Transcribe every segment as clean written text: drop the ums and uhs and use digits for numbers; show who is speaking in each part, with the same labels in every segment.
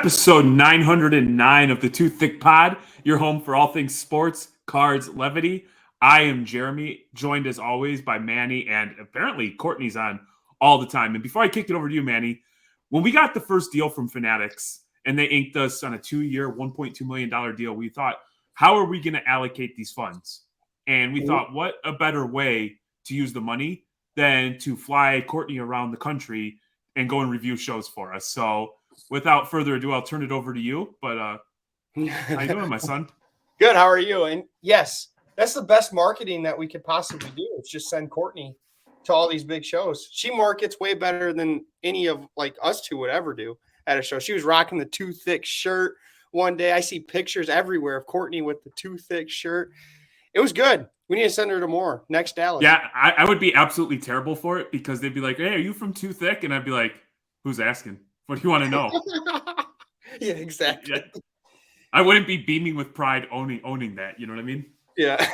Speaker 1: Episode 909 of the Thicc Pod, your home for all things sports, cards, levity. I am Jeremy, joined as always by Manny, and apparently Courtney's on all the time. And before I kick it over to you, Manny, when we got the first deal from Fanatics and they inked us on a 2-year, $1.2 million deal, we thought, how are we going to allocate these funds? And we thought, what a better way to use the money than to fly Courtney around the country and go and review shows for us. So without further ado, I'll turn it over to you. But how you doing, my son?
Speaker 2: Good. How are you? And yes, that's the best marketing that we could possibly do. It's just send Courtney to all these big shows. She markets way better than any of like us two would ever do at a show. She was rocking the Too Thicc shirt one day. I see pictures everywhere of Courtney with the Too Thicc shirt. It was good. We need to send her to more. Next Dallas.
Speaker 1: Yeah, I would be absolutely terrible for it because they'd be like, hey, are you from Too Thicc? And I'd be like, who's asking? What do you want to know?
Speaker 2: Yeah, exactly.
Speaker 1: Yeah. I wouldn't be beaming with pride owning that. You know what I mean?
Speaker 2: Yeah.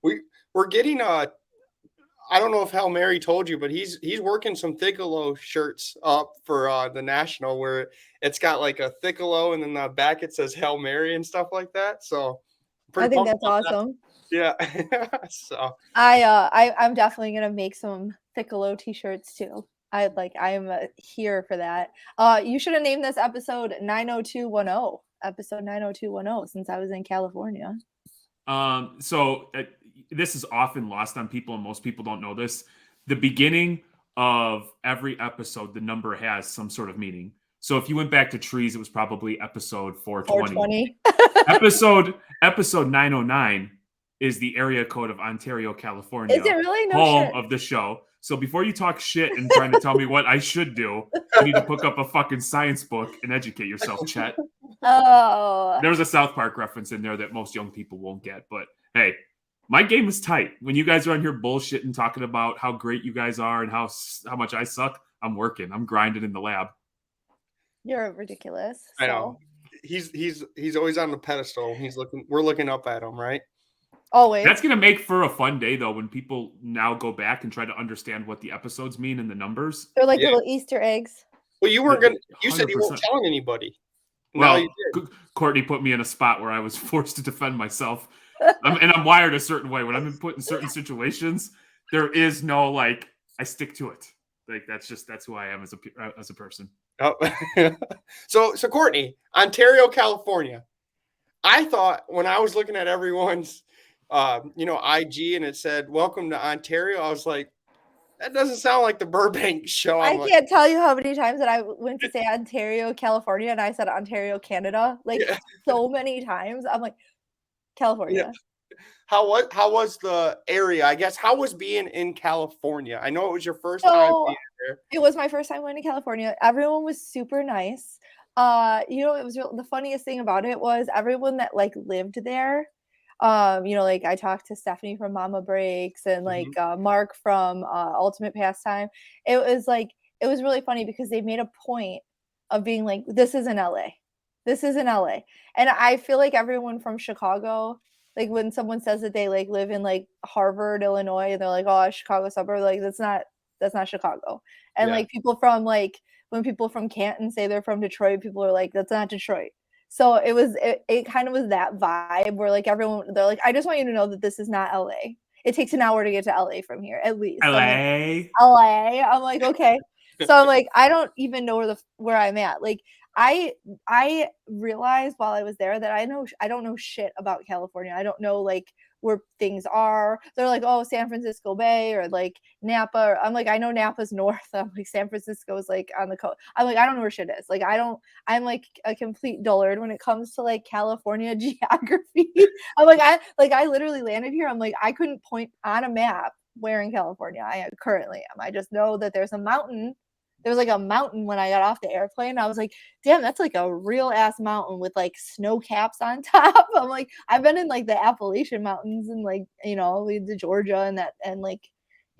Speaker 2: We're getting I don't know if Hail Mary told you, but he's working some Thiccolo shirts up for the National where it's got like a Thiccolo and then the back it says Hail Mary and stuff like that. So
Speaker 3: I think that's awesome.
Speaker 2: Yeah. So
Speaker 3: I'm definitely gonna make some Thiccolo t-shirts too. I am here for that. You should have named this episode 90210. Episode 90210 since I was in California.
Speaker 1: So this is often lost on people, and most people don't know this. The beginning of every episode, the number has some sort of meaning. So if you went back to trees, it was probably episode 420. Episode 909 is the area code of Ontario, California.
Speaker 3: Is it really? No
Speaker 1: home
Speaker 3: shit.
Speaker 1: of the show. So before you talk shit and trying to tell me what I should do, you need to pick up a fucking science book and educate yourself, Chet.
Speaker 3: Oh.
Speaker 1: There was a South Park reference in there that most young people won't get. But hey, my game is tight. When you guys are on here bullshitting, talking about how great you guys are and how much I suck, I'm working. I'm grinding in the lab.
Speaker 3: You're ridiculous.
Speaker 2: I know. He's always on the pedestal. We're looking up at him, right?
Speaker 3: Always.
Speaker 1: That's going to make for a fun day, though, when people now go back and try to understand what the episodes mean and the numbers.
Speaker 3: They're like little Easter eggs.
Speaker 2: Well, you weren't going to, you said you weren't telling anybody.
Speaker 1: Well, you did. Courtney put me in a spot where I was forced to defend myself. And I'm wired a certain way. When I'm put in certain situations, there is no, like, I stick to it. Like, that's who I am as a person.
Speaker 2: Oh. So Courtney, Ontario, California. I thought when I was looking at everyone's IG and it said, welcome to Ontario. I was like, that doesn't sound like the Burbank show.
Speaker 3: I can't tell you how many times that I went to say Ontario, California, and I said Ontario, Canada. Like so many times. I'm like, California.
Speaker 2: Yeah. How was the area? I guess how was being in California? I know it was your first time being there.
Speaker 3: It was my first time going to California. Everyone was super nice. It was the funniest thing about it was everyone that like lived there. Like I talked to Stephanie from Mama Breaks and like Mark from Ultimate Pastime. It was really funny because they made a point of being like, this is in LA. This is in LA. And I feel like everyone from Chicago, like when someone says that they like live in like Harvard, Illinois, and they're like, oh, Chicago suburb, like that's not Chicago. And like people from like when people from Canton say they're from Detroit, people are like, that's not Detroit. So it kind of was that vibe where like they're like, I just want you to know that this is not LA. It takes an hour to get to LA from here, at least.
Speaker 1: LA.
Speaker 3: I'm like, okay. So I'm like, I don't even know where I'm at. Like I realized while I was there that I don't know shit about California. I don't know like where things are. They're like, oh, San Francisco Bay or like Napa. I'm like, I know Napa's north. I'm like, San Francisco's like on the coast. I'm like, I don't know where shit is. Like, I'm like a complete dullard when it comes to like California geography. I'm like, I literally landed here. I'm like, I couldn't point on a map where in California I currently am. I just know that there's a mountain. There was like a mountain when I got off the airplane. I was like, damn, that's like a real ass mountain with like snow caps on top. I'm like, I've been in like the Appalachian Mountains and like, the Georgia and like,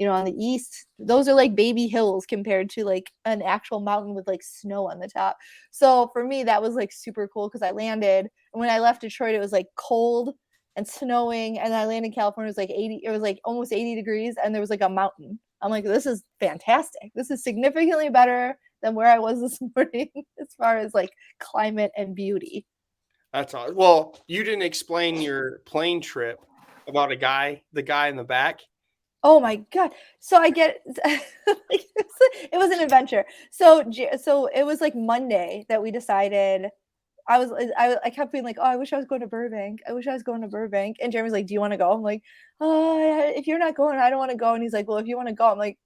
Speaker 3: on the east. Those are like baby hills compared to like an actual mountain with like snow on the top. So for me, that was like super cool because I landed. And when I left Detroit, it was like cold and snowing. And I landed in California, it was like 80. It was like almost 80 degrees. And there was like a mountain. I'm like, this is fantastic. This is significantly better than where I was this morning as far as like climate and beauty.
Speaker 2: That's all. Well, you didn't explain your plane trip about the guy in the back.
Speaker 3: Oh my God. So I get it was an adventure. So it was like Monday that we decided I kept being like, oh, I wish I was going to Burbank. I wish I was going to Burbank. And Jeremy's like, do you want to go? I'm like, oh, if you're not going, I don't want to go. And he's like, well, if you want to go, I'm like,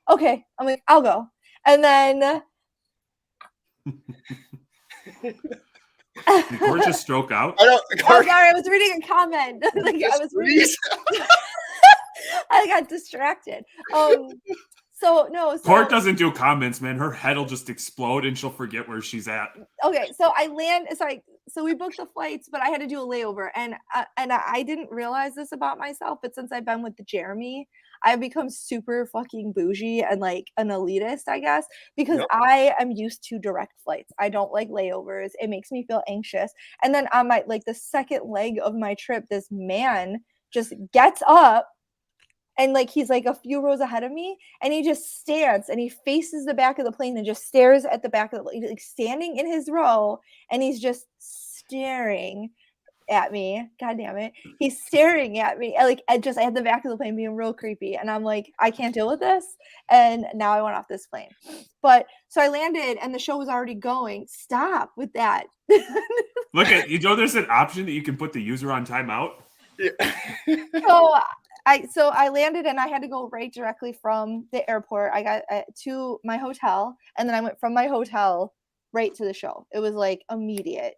Speaker 3: okay. I'm like, I'll go. And then
Speaker 1: Did Court just stroke out?
Speaker 3: Oh, sorry, I was reading a comment. I got distracted. So
Speaker 1: Court doesn't do comments, man. Her head will just explode and she'll forget where she's at.
Speaker 3: Okay, so so we booked the flights, but I had to do a layover, and I didn't realize this about myself, but since I've been with Jeremy, I've become super fucking bougie and like an elitist, I guess, because I am used to direct flights. I don't like layovers. It makes me feel anxious. And then on my the second leg of my trip, this man just gets up. And like he's like a few rows ahead of me, and he just stands and he faces the back of the plane and just stares at the back of the like standing in his row, and he's just staring at me. God damn it. He's staring at me like at the back of the plane being real creepy. And I'm like, I can't deal with this. And now I went off this plane. But so I landed and the show was already going. Stop with that.
Speaker 1: Look at there's an option that you can put the user on timeout.
Speaker 3: Yeah. So I landed and I had to go right directly from the airport. I got to my hotel, and then I went from my hotel right to the show. It was like immediate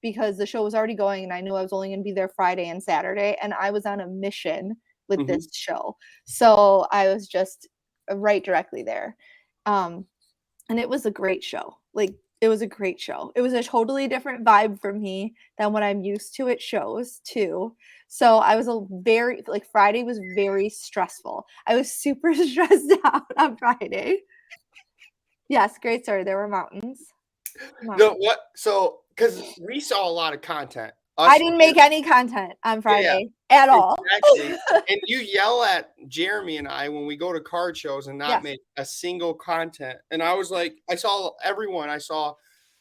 Speaker 3: because the show was already going, and I knew I was only going to be there Friday and Saturday, and I was on a mission with this show. So I was just right directly there. And it was a great show. Like, it was a great show. It was a totally different vibe for me than what I'm used to at shows too. So I was Friday was very stressful. I was super stressed out on Friday. Yes, great story. There were mountains.
Speaker 2: No, what? So, because we saw a lot of content.
Speaker 3: I didn't make any content on Friday at all.
Speaker 2: Exactly. And you yell at Jeremy and I when we go to card shows and not make a single content. And I was like, I saw everyone. I saw,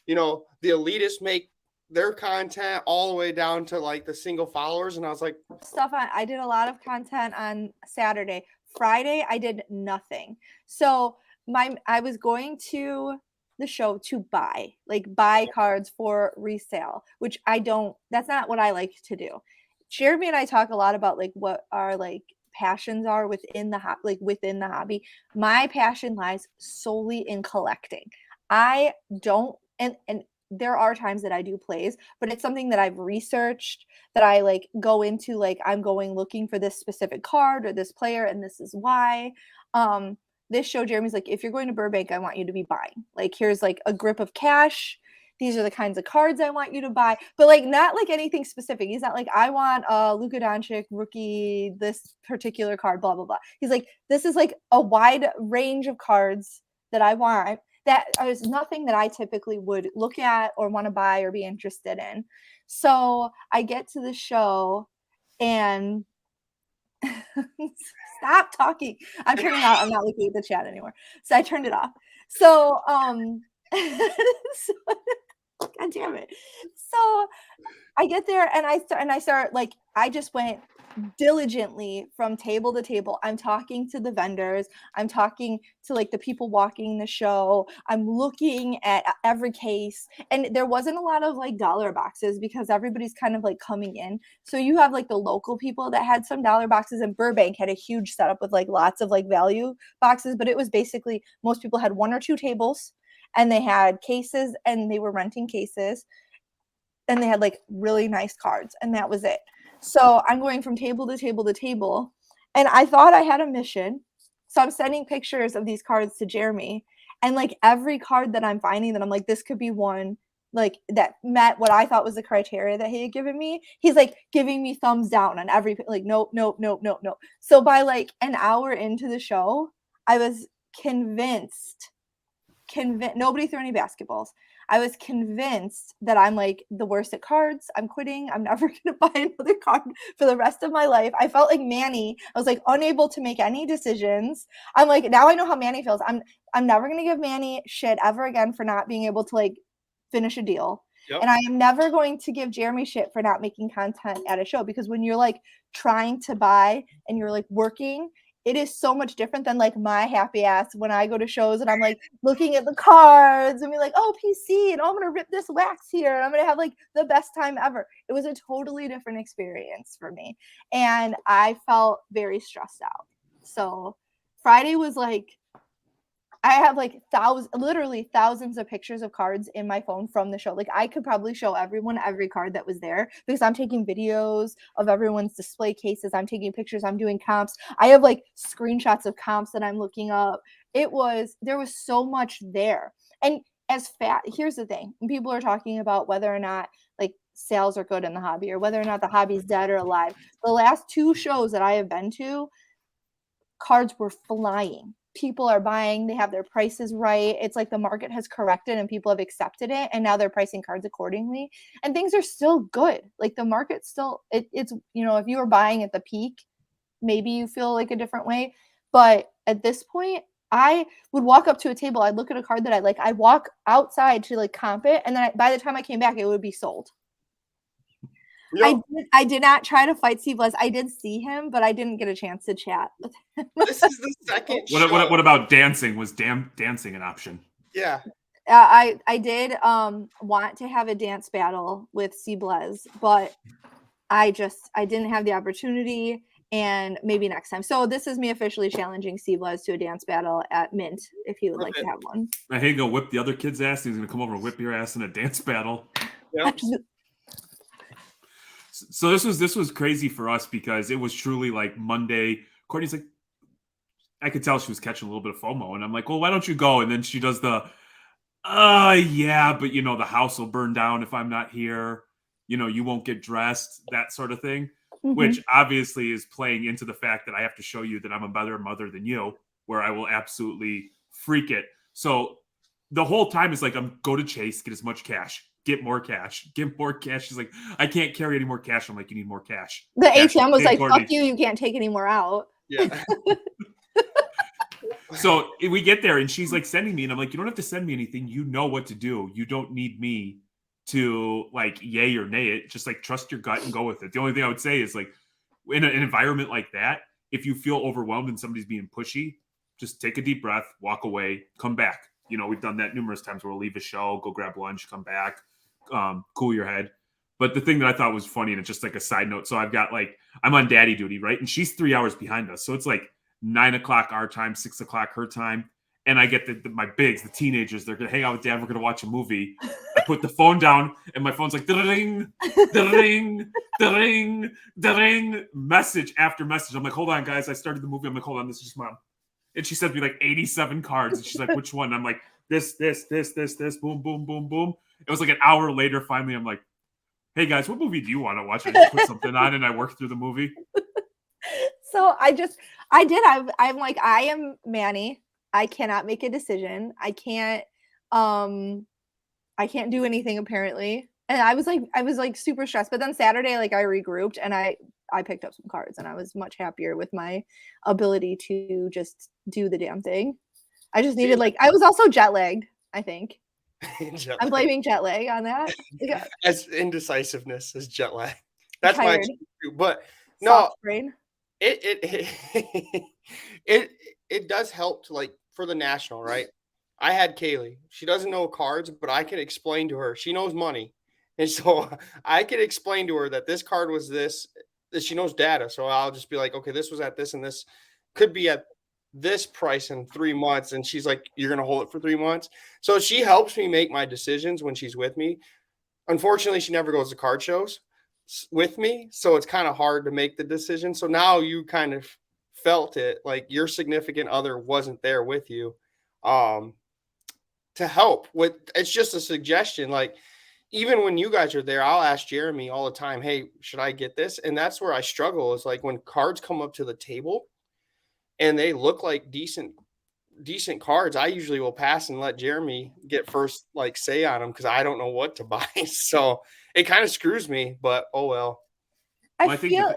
Speaker 2: the elitists make their content all the way down to like the single followers. And I was like,
Speaker 3: I did a lot of content on Saturday. Friday, I did nothing. So I was going to the show to buy cards for resale, which that's not what I like to do. Jeremy and I talk a lot about like what our like passions are within the hobby. My passion lies solely in collecting. I don't, and there are times that I do plays, but it's something that I've researched, that I like go into, like I'm going looking for this specific card or this player, and this is why. This show, Jeremy's like, if you're going to Burbank, I want you to be buying. Like, here's like a grip of cash. These are the kinds of cards I want you to buy. But like, not like anything specific. He's not like, I want Luka Doncic rookie, this particular card, blah, blah, blah. He's like, this is like a wide range of cards that I want. That is nothing that I typically would look at or want to buy or be interested in. So I get to the show and stop talking. I'm turning out. I'm not looking at the chat anymore. So I turned it off. So God damn it. So I get there and I start like, I just went diligently from table to table. I'm talking to the vendors. I'm talking to like the people walking the show. I'm looking at every case, and there wasn't a lot of like dollar boxes because everybody's kind of like coming in. So you have like the local people that had some dollar boxes, and Burbank had a huge setup with like lots of like value boxes, but it was basically most people had one or two tables and they had cases and they were renting cases and they had like really nice cards, and that was it. So I'm going from table to table to table, and I thought I had a mission. So I'm sending pictures of these cards to Jeremy, and like every card that I'm finding that I'm like, this could be one like that met what I thought was the criteria that he had given me. He's like giving me thumbs down on every, like, nope. So by like an hour into the show, I was convinced, nobody threw any basketballs. I was convinced that I'm like the worst at cards. I'm quitting. I'm never going to buy another card for the rest of my life. I felt like Manny. I was like unable to make any decisions. I'm like, now I know how Manny feels. I'm never going to give Manny shit ever again for not being able to like finish a deal.
Speaker 2: Yep.
Speaker 3: And I am never going to give Jeremy shit for not making content at a show, because when you're like trying to buy and you're like working, it is so much different than like my happy ass when I go to shows and I'm like looking at the cards and be like, oh, PC, and oh, I'm going to rip this wax here. And I'm going to have like the best time ever. It was a totally different experience for me. And I felt very stressed out. So Friday was like, I have like literally thousands of pictures of cards in my phone from the show. Like I could probably show everyone every card that was there, because I'm taking videos of everyone's display cases. I'm taking pictures. I'm doing comps. I have like screenshots of comps that I'm looking up. There was so much there. And here's the thing. When people are talking about whether or not like sales are good in the hobby or whether or not the hobby's dead or alive, the last 2 shows that I have been to, cards were flying. People are buying, they have their prices right. It's like the market has corrected and people have accepted it, and now they're pricing cards accordingly, and things are still good. Like the market's still, it's, you know, if you were buying at the peak, maybe you feel like a different way, but at this point, I would walk up to a table, I'd look at a card that I like, I'd walk outside to like comp it, and then by the time I came back, it would be sold. Yep. I did not try to fight Steve Les. I did see him, but I didn't get a chance to chat with him.
Speaker 2: This is the second show.
Speaker 1: What about dancing? Was dancing an option?
Speaker 2: Yeah.
Speaker 3: I did want to have a dance battle with Steve Les, but I didn't have the opportunity, and maybe next time. So this is me officially challenging Steve Les to a dance battle at Mint, if he would like to have one.
Speaker 1: I hate to go whip the other kid's ass. He's gonna come over and whip your ass in a dance battle.
Speaker 2: Yep.
Speaker 1: So this was crazy for us, because it was truly like Monday. Courtney's like, I could tell she was catching a little bit of FOMO, and I'm like, well, why don't you go? And then she does the, yeah, but you know, the house will burn down if I'm not here. You know, you won't get dressed, that sort of thing, which obviously is playing into the fact that I have to show you that I'm a better mother than you, where I will absolutely freak it. So the whole time is like, go to Chase, get as much cash. Get more cash. She's like, I can't carry any more cash. I'm like, you need more cash.
Speaker 3: The ATM was like, fuck you can't take any more out.
Speaker 2: Yeah.
Speaker 1: So we get there and she's like sending me, and I'm like, you don't have to send me anything. You know what to do. You don't need me to like yay or nay it. Just like trust your gut and go with it. The only thing I would say is like in an environment like that, if you feel overwhelmed and somebody's being pushy, just take a deep breath, walk away, come back. You know, we've done that numerous times where we'll leave a show, go grab lunch, come back. Cool your head. But the thing that I thought was funny, and it's just like a side note, so I've got like, I'm on daddy duty, right? And she's 3 hours behind us, so it's like 9 o'clock our time, 6 o'clock her time, and I get my bigs, the teenagers, they're gonna hang out with dad, we're gonna watch a movie. I put the phone down and my phone's like ding, ding, ding, ding, message after message. I'm like, hold on guys, I started the movie. I'm like, hold on, this is just mom. And she sent me like 87 cards, and she's like, which one? And I'm like, this, boom, boom, boom, boom. It was like an hour later, finally, I'm like, hey guys, what movie do you want to watch? I just put something on and I worked through the movie.
Speaker 3: So I'm like, I am Manny. I cannot make a decision. I can't do anything apparently. And I was like super stressed. But then Saturday, like I regrouped and I picked up some cards, and I was much happier with my ability to just do the damn thing. I just needed I was also jet lagged, I think. I'm blaming jet lag on that. Yeah.
Speaker 2: As indecisiveness as jet lag. That's my excuse too. But no,
Speaker 3: soft brain.
Speaker 2: It does help to like for the national, right? I had Kaylee. She doesn't know cards, but I can explain to her. She knows money. And so I can explain to her that this card was this. She knows data. So I'll just be like, okay, this was at this, and this could be at this price in 3 months. And she's like, you're going to hold it for 3 months. So she helps me make my decisions when she's with me. Unfortunately, she never goes to card shows with me. So it's kind of hard to make the decision. So now you kind of felt it like your significant other wasn't there with you to help with. It's just a suggestion. Like, even when you guys are there, I'll ask Jeremy all the time, hey, should I get this? And that's where I struggle is like when cards come up to the table and they look like decent decent cards, I usually will pass and let Jeremy get first say on them because I don't know what to buy. So it kind of screws me, but oh well.
Speaker 3: I feel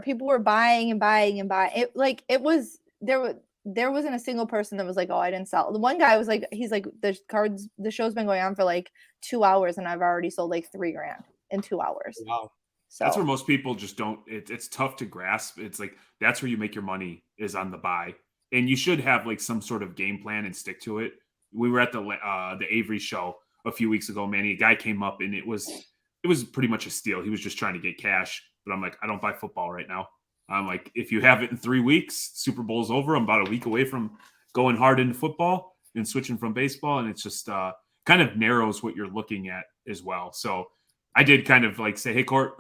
Speaker 3: people were buying and buying and buying. It was there wasn't a single person that was like, oh, I didn't sell. The one guy was like, he's like, the show's been going on for like 2 hours and I've already sold like $3,000 in 2 hours.
Speaker 2: Wow.
Speaker 3: So
Speaker 1: that's where most people just don't. It's tough to grasp. It's like that's where you make your money is on the buy, and you should have like some sort of game plan and stick to it. We were at the Avery show a few weeks ago, Manny. A guy came up and it was pretty much a steal. He was just trying to get cash, but I'm like, I don't buy football right now. I'm like, if you have it in 3 weeks, Super Bowl's over. I'm about a week away from going hard into football and switching from baseball, and it's just kind of narrows what you're looking at as well. So I did kind of like say, hey, Court,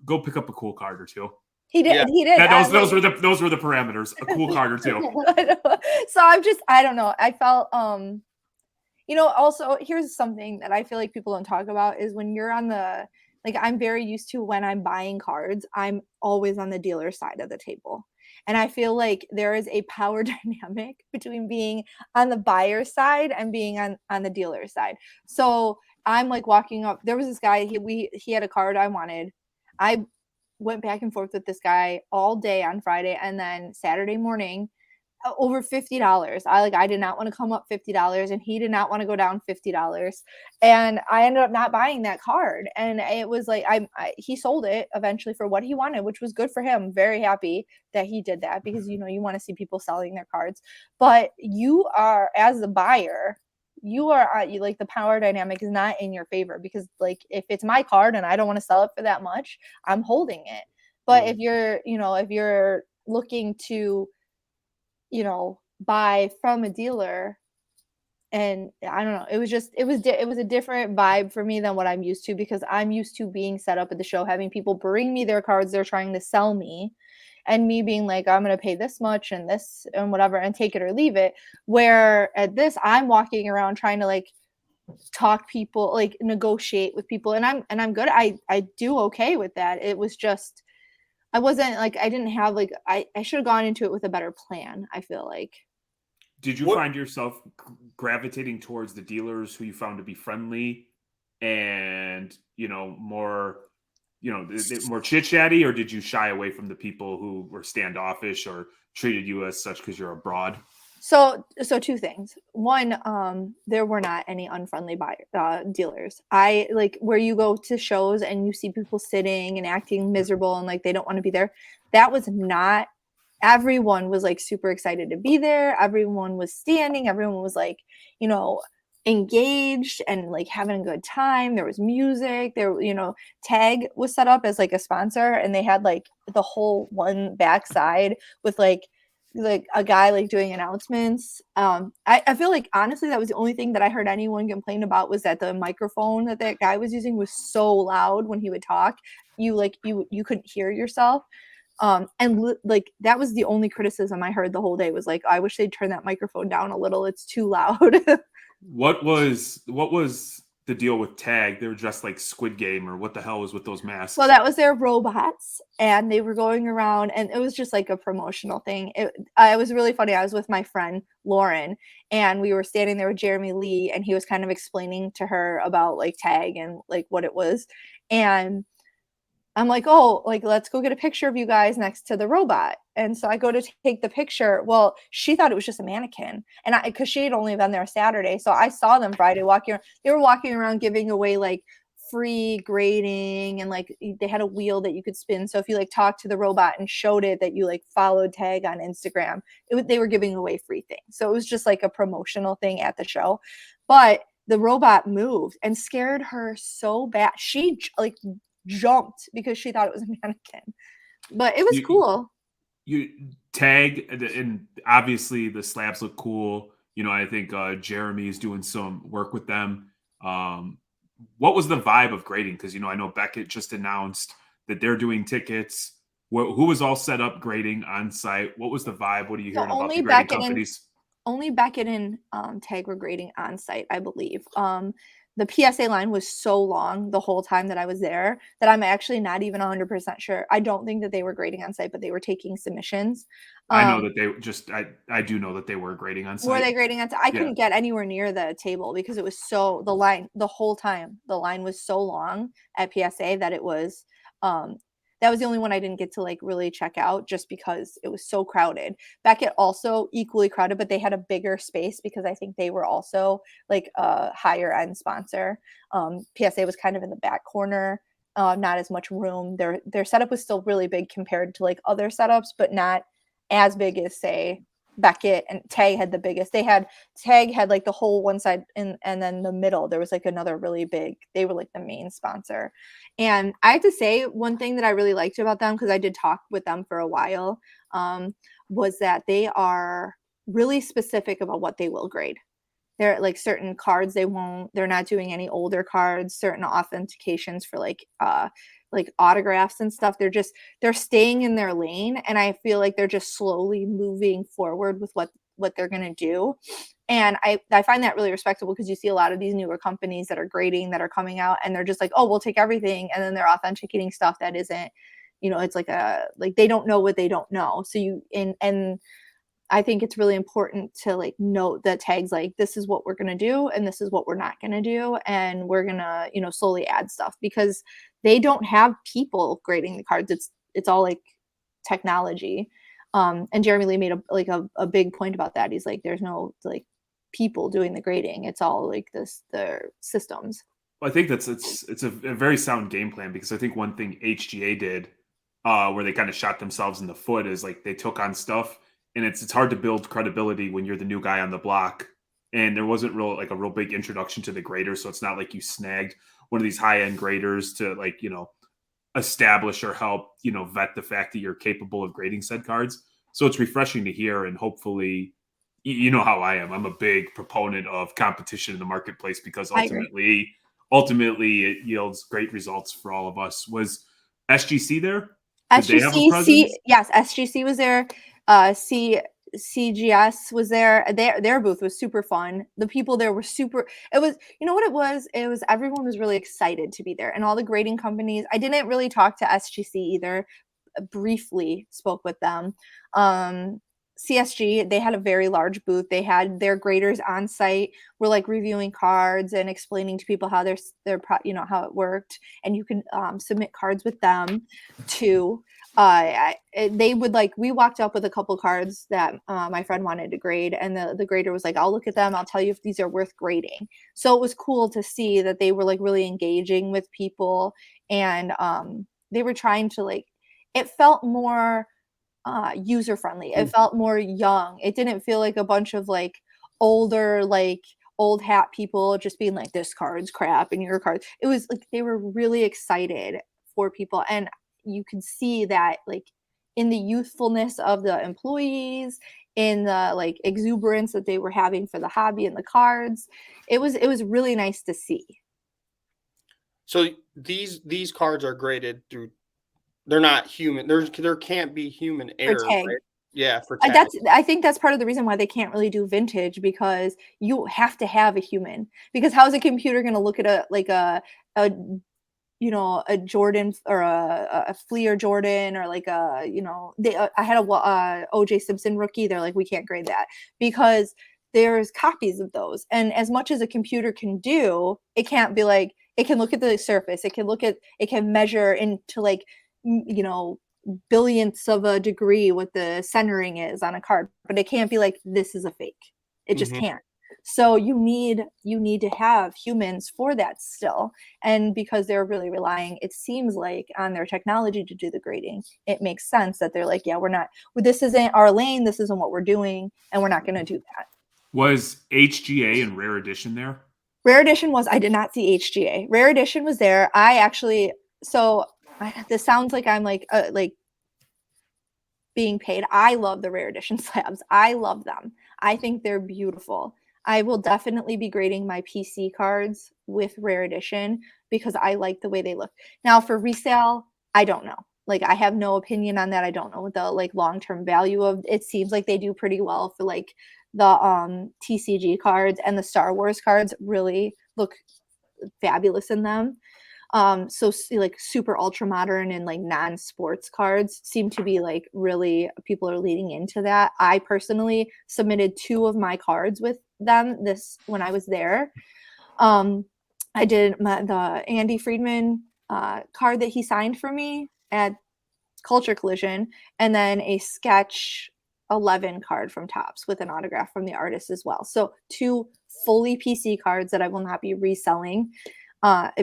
Speaker 1: go pick up a cool card or two.
Speaker 3: He did.
Speaker 2: Yeah.
Speaker 3: He did.
Speaker 1: Those were the parameters. A cool card or two.
Speaker 3: So I don't know. I felt also here's something that I feel like people don't talk about is when you're on the I'm very used to when I'm buying cards, I'm always on the dealer side of the table. And I feel like there is a power dynamic between being on the buyer side and being on the dealer side. So I'm like walking up. There was this guy, he had a card I wanted. I went back and forth with this guy all day on Friday, and then Saturday morning, over $50. I did not want to come up $50, and he did not want to go down $50, and I ended up not buying that card. And it was like he sold it eventually for what he wanted, which was good for him. Very happy that he did that because you want to see people selling their cards, but you are as the buyer. You are the power dynamic is not in your favor because if it's my card and I don't want to sell it for that much, I'm holding it. But if you're looking to, buy from a dealer, and I don't know, it was a different vibe for me than what I'm used to because I'm used to being set up at the show, having people bring me their cards they're trying to sell me. And me being like, I'm going to pay this much and this and whatever and take it or leave it. Where at this, I'm walking around trying to talk people, negotiate with people. And I'm good. I do okay with that. It was just, I wasn't I didn't have I should have gone into it with a better plan. I feel like.
Speaker 1: Did you find yourself gravitating towards the dealers who you found to be friendly and, more, more chit-chatty, or did you shy away from the people who were standoffish or treated you as such because you're abroad?
Speaker 3: So two things. One, there were not any unfriendly dealers. I where you go to shows and you see people sitting and acting miserable and they don't want to be there. That was not. Everyone was super excited to be there. Everyone was standing. Everyone was engaged and having a good time. There was music there. Tag was set up as a sponsor, and they had the whole one backside with a guy doing announcements. I feel honestly that was the only thing that I heard anyone complain about was that the microphone that guy was using was so loud when he would talk. You couldn't hear yourself. And that was the only criticism I heard the whole day was I wish they'd turn that microphone down a little. It's too loud.
Speaker 1: What was the deal with Tag? They were dressed like Squid Game, or what the hell was with those masks?
Speaker 3: Well, that was their robots, and they were going around, and it was just a promotional thing. It was really funny. I was with my friend Lauren, and we were standing there with Jeremy Lee, and he was kind of explaining to her about Tag and what it was, and I'm like, oh, let's go get a picture of you guys next to the robot. And so I go to take the picture. Well, she thought it was just a mannequin. And because she had only been there Saturday. So I saw them Friday walking around. They were walking around giving away free grading. And they had a wheel that you could spin. So if you talked to the robot and showed it that you followed Tag on Instagram, they were giving away free things. So it was just a promotional thing at the show. But the robot moved and scared her so bad. She jumped because she thought it was a mannequin, but it was cool.
Speaker 1: You Tag, and obviously the slabs look cool. I think Jeremy is doing some work with them. What was the vibe of grading? Because I know Beckett just announced that they're doing tickets. Who was all set up grading on site? What was the vibe? What are you hearing about the grading companies?
Speaker 3: Only Beckett and Tag were grading on site, I believe. the PSA line was so long the whole time that I was there that I'm actually not even 100% sure. I don't think that they were grading on site, but they were taking submissions.
Speaker 1: I know that they just I do know that they were grading on site.
Speaker 3: Were they grading on site? I
Speaker 1: Yeah.
Speaker 3: couldn't get anywhere near the table because it was so the line the whole time. The line was so long at PSA that it was that was the only one I didn't get to like really check out just because it was so crowded. Beckett also equally crowded, but they had a bigger space because I think they were also like a higher end sponsor. PSA was kind of in the back corner, not as much room. Their setup was still really big compared to like other setups, but not as big as say Beckett and Thicc had the biggest. Thicc had like the whole one side and then the middle there was like another really big. They were like the main sponsor. And I have to say one thing that I really liked about them because I did talk with them for a while was that they are really specific about what they will grade. They're like certain cards they're not doing any older cards, certain authentications for like autographs and stuff. They're staying in their lane, and I feel like they're just slowly moving forward with what they're going to do. And I find that really respectable because you see a lot of these newer companies that are grading that are coming out and they're just like, oh, we'll take everything, and then they're authenticating stuff that isn't, it's like they don't know what they don't know. So and I think it's really important to like note the tags like this is what we're going to do and this is what we're not going to do, and we're going to slowly add stuff because they don't have people grading the cards. It's all like technology. And Jeremy Lee made a big point about that. He's like, there's no like people doing the grading. It's all like the systems.
Speaker 1: Well, I think it's a very sound game plan because I think one thing HGA did where they kind of shot themselves in the foot is like they took on stuff. And it's hard to build credibility when you're the new guy on the block. And there wasn't a real big introduction to the grader. So it's not like you snagged one of these high-end graders to like, establish or help, vet the fact that you're capable of grading said cards. So it's refreshing to hear. And hopefully, you know how I am. I'm a big proponent of competition in the marketplace because ultimately it yields great results for all of us. Was SGC there? Did they have a presence?
Speaker 3: Yes, SGC was there. CGS was there. Their booth was super fun. The people there were super. It was, what it was? It was everyone was really excited to be there, and all the grading companies. I didn't really talk to SGC either. Briefly spoke with them. CSG, they had a very large booth. They had their graders on site, were like reviewing cards and explaining to people how how it worked, and you can submit cards with them too. They would we walked up with a couple cards that my friend wanted to grade, and the grader was like, I'll look at them, I'll tell you if these are worth grading. So it was cool to see that they were like really engaging with people, and they were trying to it felt more user friendly. It felt more young. It didn't feel like a bunch of older old hat people just being like, this card's crap and your card. It was like they were really excited for people, and you could see that in the youthfulness of the employees, in the exuberance that they were having for the hobby and the cards. It was really nice to see.
Speaker 2: So these cards are graded through. They're not human. There can't be human error. Right? Yeah, for tag.
Speaker 3: I think that's part of the reason why they can't really do vintage, because you have to have a human. Because how is a computer going to look at a Jordan or a Fleer Jordan or I had a OJ Simpson rookie. They're like, we can't grade that because there's copies of those. And as much as a computer can do, it can't be it can look at the surface. It can measure into billionths of a degree what the centering is on a card, but it can't be this is a fake. It just can't. So you need to have humans for that still. And because they're really relying, it seems like, on their technology to do the grading, it makes sense that they're this isn't our lane, this isn't what we're doing, and we're not going to do that.
Speaker 1: Was HGA and Rare Edition there?
Speaker 3: Rare Edition I did not see HGA. Rare Edition was there. This sounds like I'm being paid. I love the Rare Edition slabs. I love them. I think they're beautiful. I will definitely be grading my PC cards with Rare Edition because I like the way they look. Now for resale, I don't know. I have no opinion on that. I don't know what the long-term value of it. Seems like they do pretty well for the TCG cards, and the Star Wars cards really look fabulous in them. So like super ultra modern and like non-sports cards seem to be like really people are leading into that. I personally submitted 2 of my cards with them when I was there. I did the Andy Friedman card that he signed for me at Culture Collision, and then a sketch 11 card from Topps with an autograph from the artist as well. So 2 fully PC cards that I will not be reselling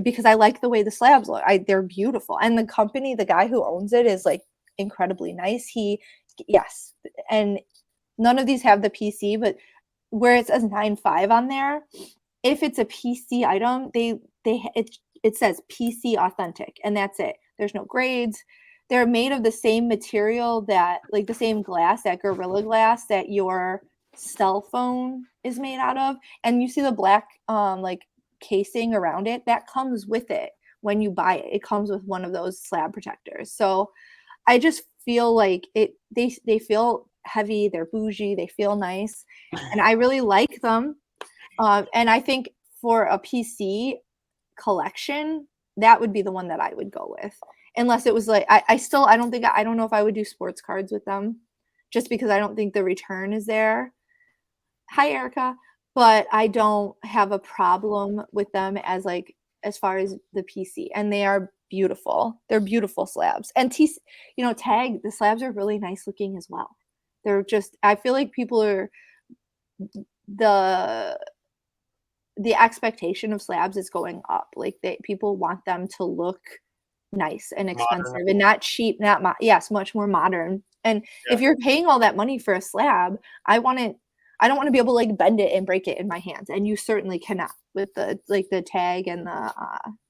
Speaker 3: because I like the way the slabs look. They're beautiful. And the company, the guy who owns it is like incredibly nice. Yes. And none of these have the PC, but where it says 9.5 on there, if it's a PC item, it says PC authentic, and that's it. There's no grades. They're made of the same material like the same glass, that Gorilla Glass that your cell phone is made out of. And you see the black like casing around it, that comes with it when you buy it. It comes with one of those slab protectors. So I just feel like they feel heavy, they're bougie, they feel nice, and I really like them. And I think for a PC collection, that would be the one that I would go with. Unless it was like, I don't know if I would do sports cards with them, just because I don't think the return is there. Hi, Erica. But I don't have a problem with them as far as the PC, and they are beautiful. They're beautiful slabs. And Tag, the slabs are really nice looking as well. They're just, I feel like people are, the expectation of slabs is going up. Like people want them to look nice and expensive and not cheap, much more modern. And if you're paying all that money for a slab, I don't want to be able to like bend it and break it in my hands. And you certainly cannot with the Tag and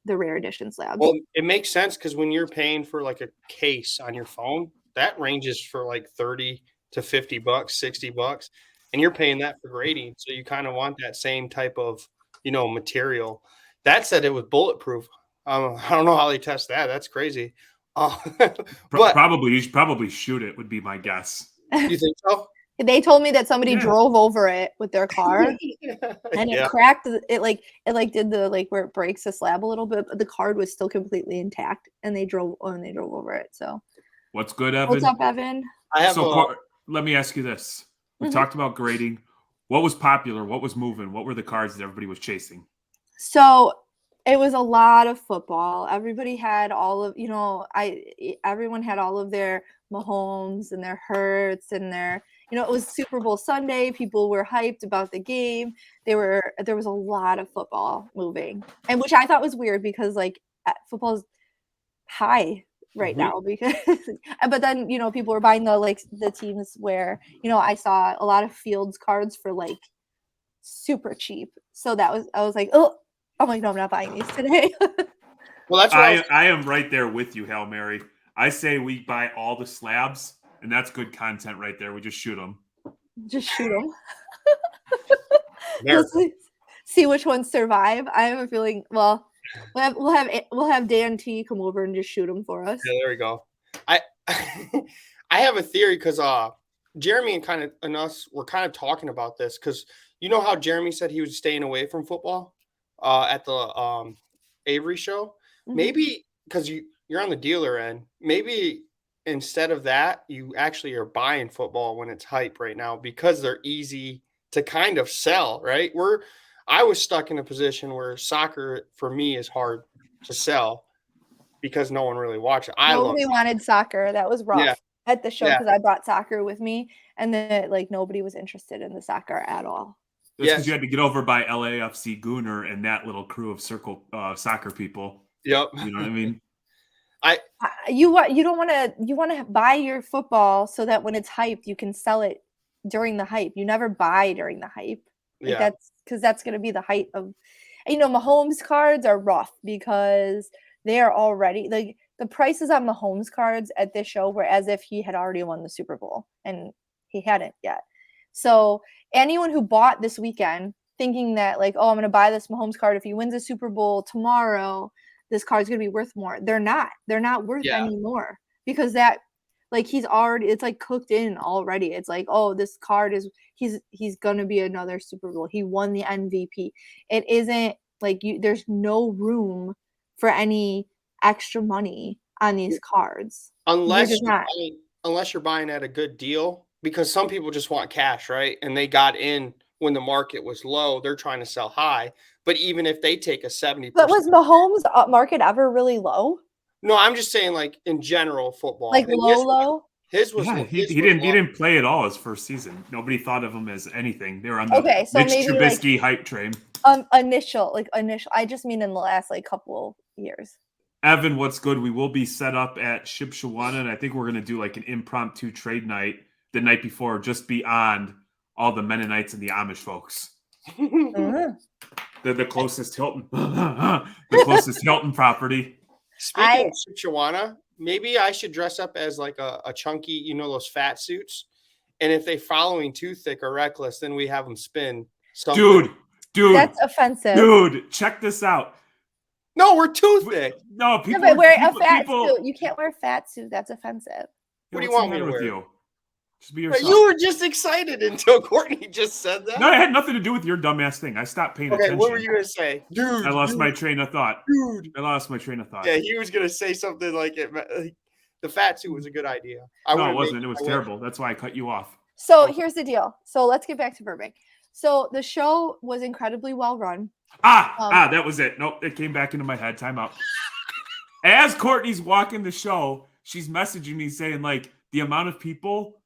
Speaker 3: the rare edition slabs.
Speaker 2: Well, it makes sense because when you're paying for like a case on your phone, that ranges for like $30 to $50, $60, and you're paying that for grading. So you kind of want that same type of, material. That said, it was bulletproof. I don't know how they test that. That's crazy. But
Speaker 1: you should probably shoot it would be my guess.
Speaker 2: You think so?
Speaker 3: They told me that somebody drove over it with their car and it cracked. It did the where it breaks the slab a little bit, but the card was still completely intact, and they drove over it. So
Speaker 1: what's good, Evan?
Speaker 3: What's up, Evan?
Speaker 1: Let me ask you this. We talked about grading. What was popular? What was moving? What were the cards that everybody was chasing?
Speaker 3: So it was a lot of football. Everybody had everyone had all of their Mahomes and their Hurts and their, it was Super Bowl Sunday. People were hyped about the game. There was a lot of football moving, and which I thought was weird because football's high right now but then people were buying the teams where I saw a lot of Fields cards for super cheap. So I was like, oh my God, I'm not buying these today.
Speaker 2: Well, that's
Speaker 1: I am right there with you, Hail Mary. I say we buy all the slabs, and that's good content right there. We just shoot them.
Speaker 3: Let's see which ones survive. I have a feeling. Well, we'll have Dan T come over and just shoot them for us.
Speaker 2: Yeah, there we go. I have a theory because Jeremy and us were kind of talking about this because how Jeremy said he was staying away from football at the Avery show. Mm-hmm. Maybe because you're on the dealer end. Maybe instead of that, you actually are buying football when it's hype right now because they're easy to kind of sell. Right? I was stuck in a position where soccer for me is hard to sell because no one really watched it.
Speaker 3: Nobody wanted soccer. That was rough at the show because I brought soccer with me, and then nobody was interested in the soccer at all.
Speaker 1: That's because you had to get over by LAFC Gooner and that little crew of circle soccer people.
Speaker 2: Yep.
Speaker 1: You know what I mean?
Speaker 3: You want to buy your football so that when it's hyped, you can sell it during the hype. You never buy during the hype. That's because that's going to be the height of, Mahomes cards are rough because they are already the prices on Mahomes cards at this show were as if he had already won the Super Bowl and he hadn't yet. So anyone who bought this weekend thinking that I'm going to buy this Mahomes card, if he wins a Super Bowl tomorrow, this card's going to be worth more. They're not worth any more because that he's already, it's cooked in already. It's this card is, he's going to be another Super Bowl. He won the MVP. It isn't Like there's no room for any extra money on these cards.
Speaker 2: Unless you're buying at a good deal, because some people just want cash, right? And they got in when the market was low. They're trying to sell high. But even if they take a 70%.
Speaker 3: But was Mahomes' market ever really low?
Speaker 2: No, I'm just saying, like, in general, football.
Speaker 3: Like low?
Speaker 2: His was
Speaker 1: he didn't play at all his first season. Nobody thought of him as anything. They were on the
Speaker 3: so
Speaker 1: Mitch
Speaker 3: maybe
Speaker 1: Trubisky hype train.
Speaker 3: Initial. I just mean in the last like couple years.
Speaker 1: Evan, what's good? We will be set up at Shipshewana, and I think we're going to do like an impromptu trade night the night before, just beyond all the Mennonites and the Amish folks. They're the closest Hilton, the closest Hilton property.
Speaker 2: Speaking of Shipshewana, maybe I should dress up as like a chunky, those fat suits. And if they following Too Thick or Reckless, then we have them spin something.
Speaker 1: Dude,
Speaker 3: that's offensive.
Speaker 1: Dude, check this out.
Speaker 2: No, we're Too Thick.
Speaker 1: No, people.
Speaker 3: But wear a fat suit. You can't wear a fat suit. That's offensive.
Speaker 2: What do you want me to wear?
Speaker 1: You? Just be yourself.
Speaker 2: You were just excited until Courtney just said that.
Speaker 1: No, it had nothing to do with your dumbass thing. I stopped paying attention.
Speaker 2: Okay, what were you going to say? Dude.
Speaker 1: I lost my train of thought.
Speaker 2: Dude.
Speaker 1: I lost my train of thought.
Speaker 2: Yeah, he was going to say something like the fat suit was a good idea.
Speaker 1: No, it wasn't. It was terrible. That's why I cut you off.
Speaker 3: So here's the deal. So let's get back to Burbank. So the show was incredibly well run.
Speaker 1: That was it. Nope, it came back into my head. Time out. As Courtney's walking the show, she's messaging me saying like the amount of people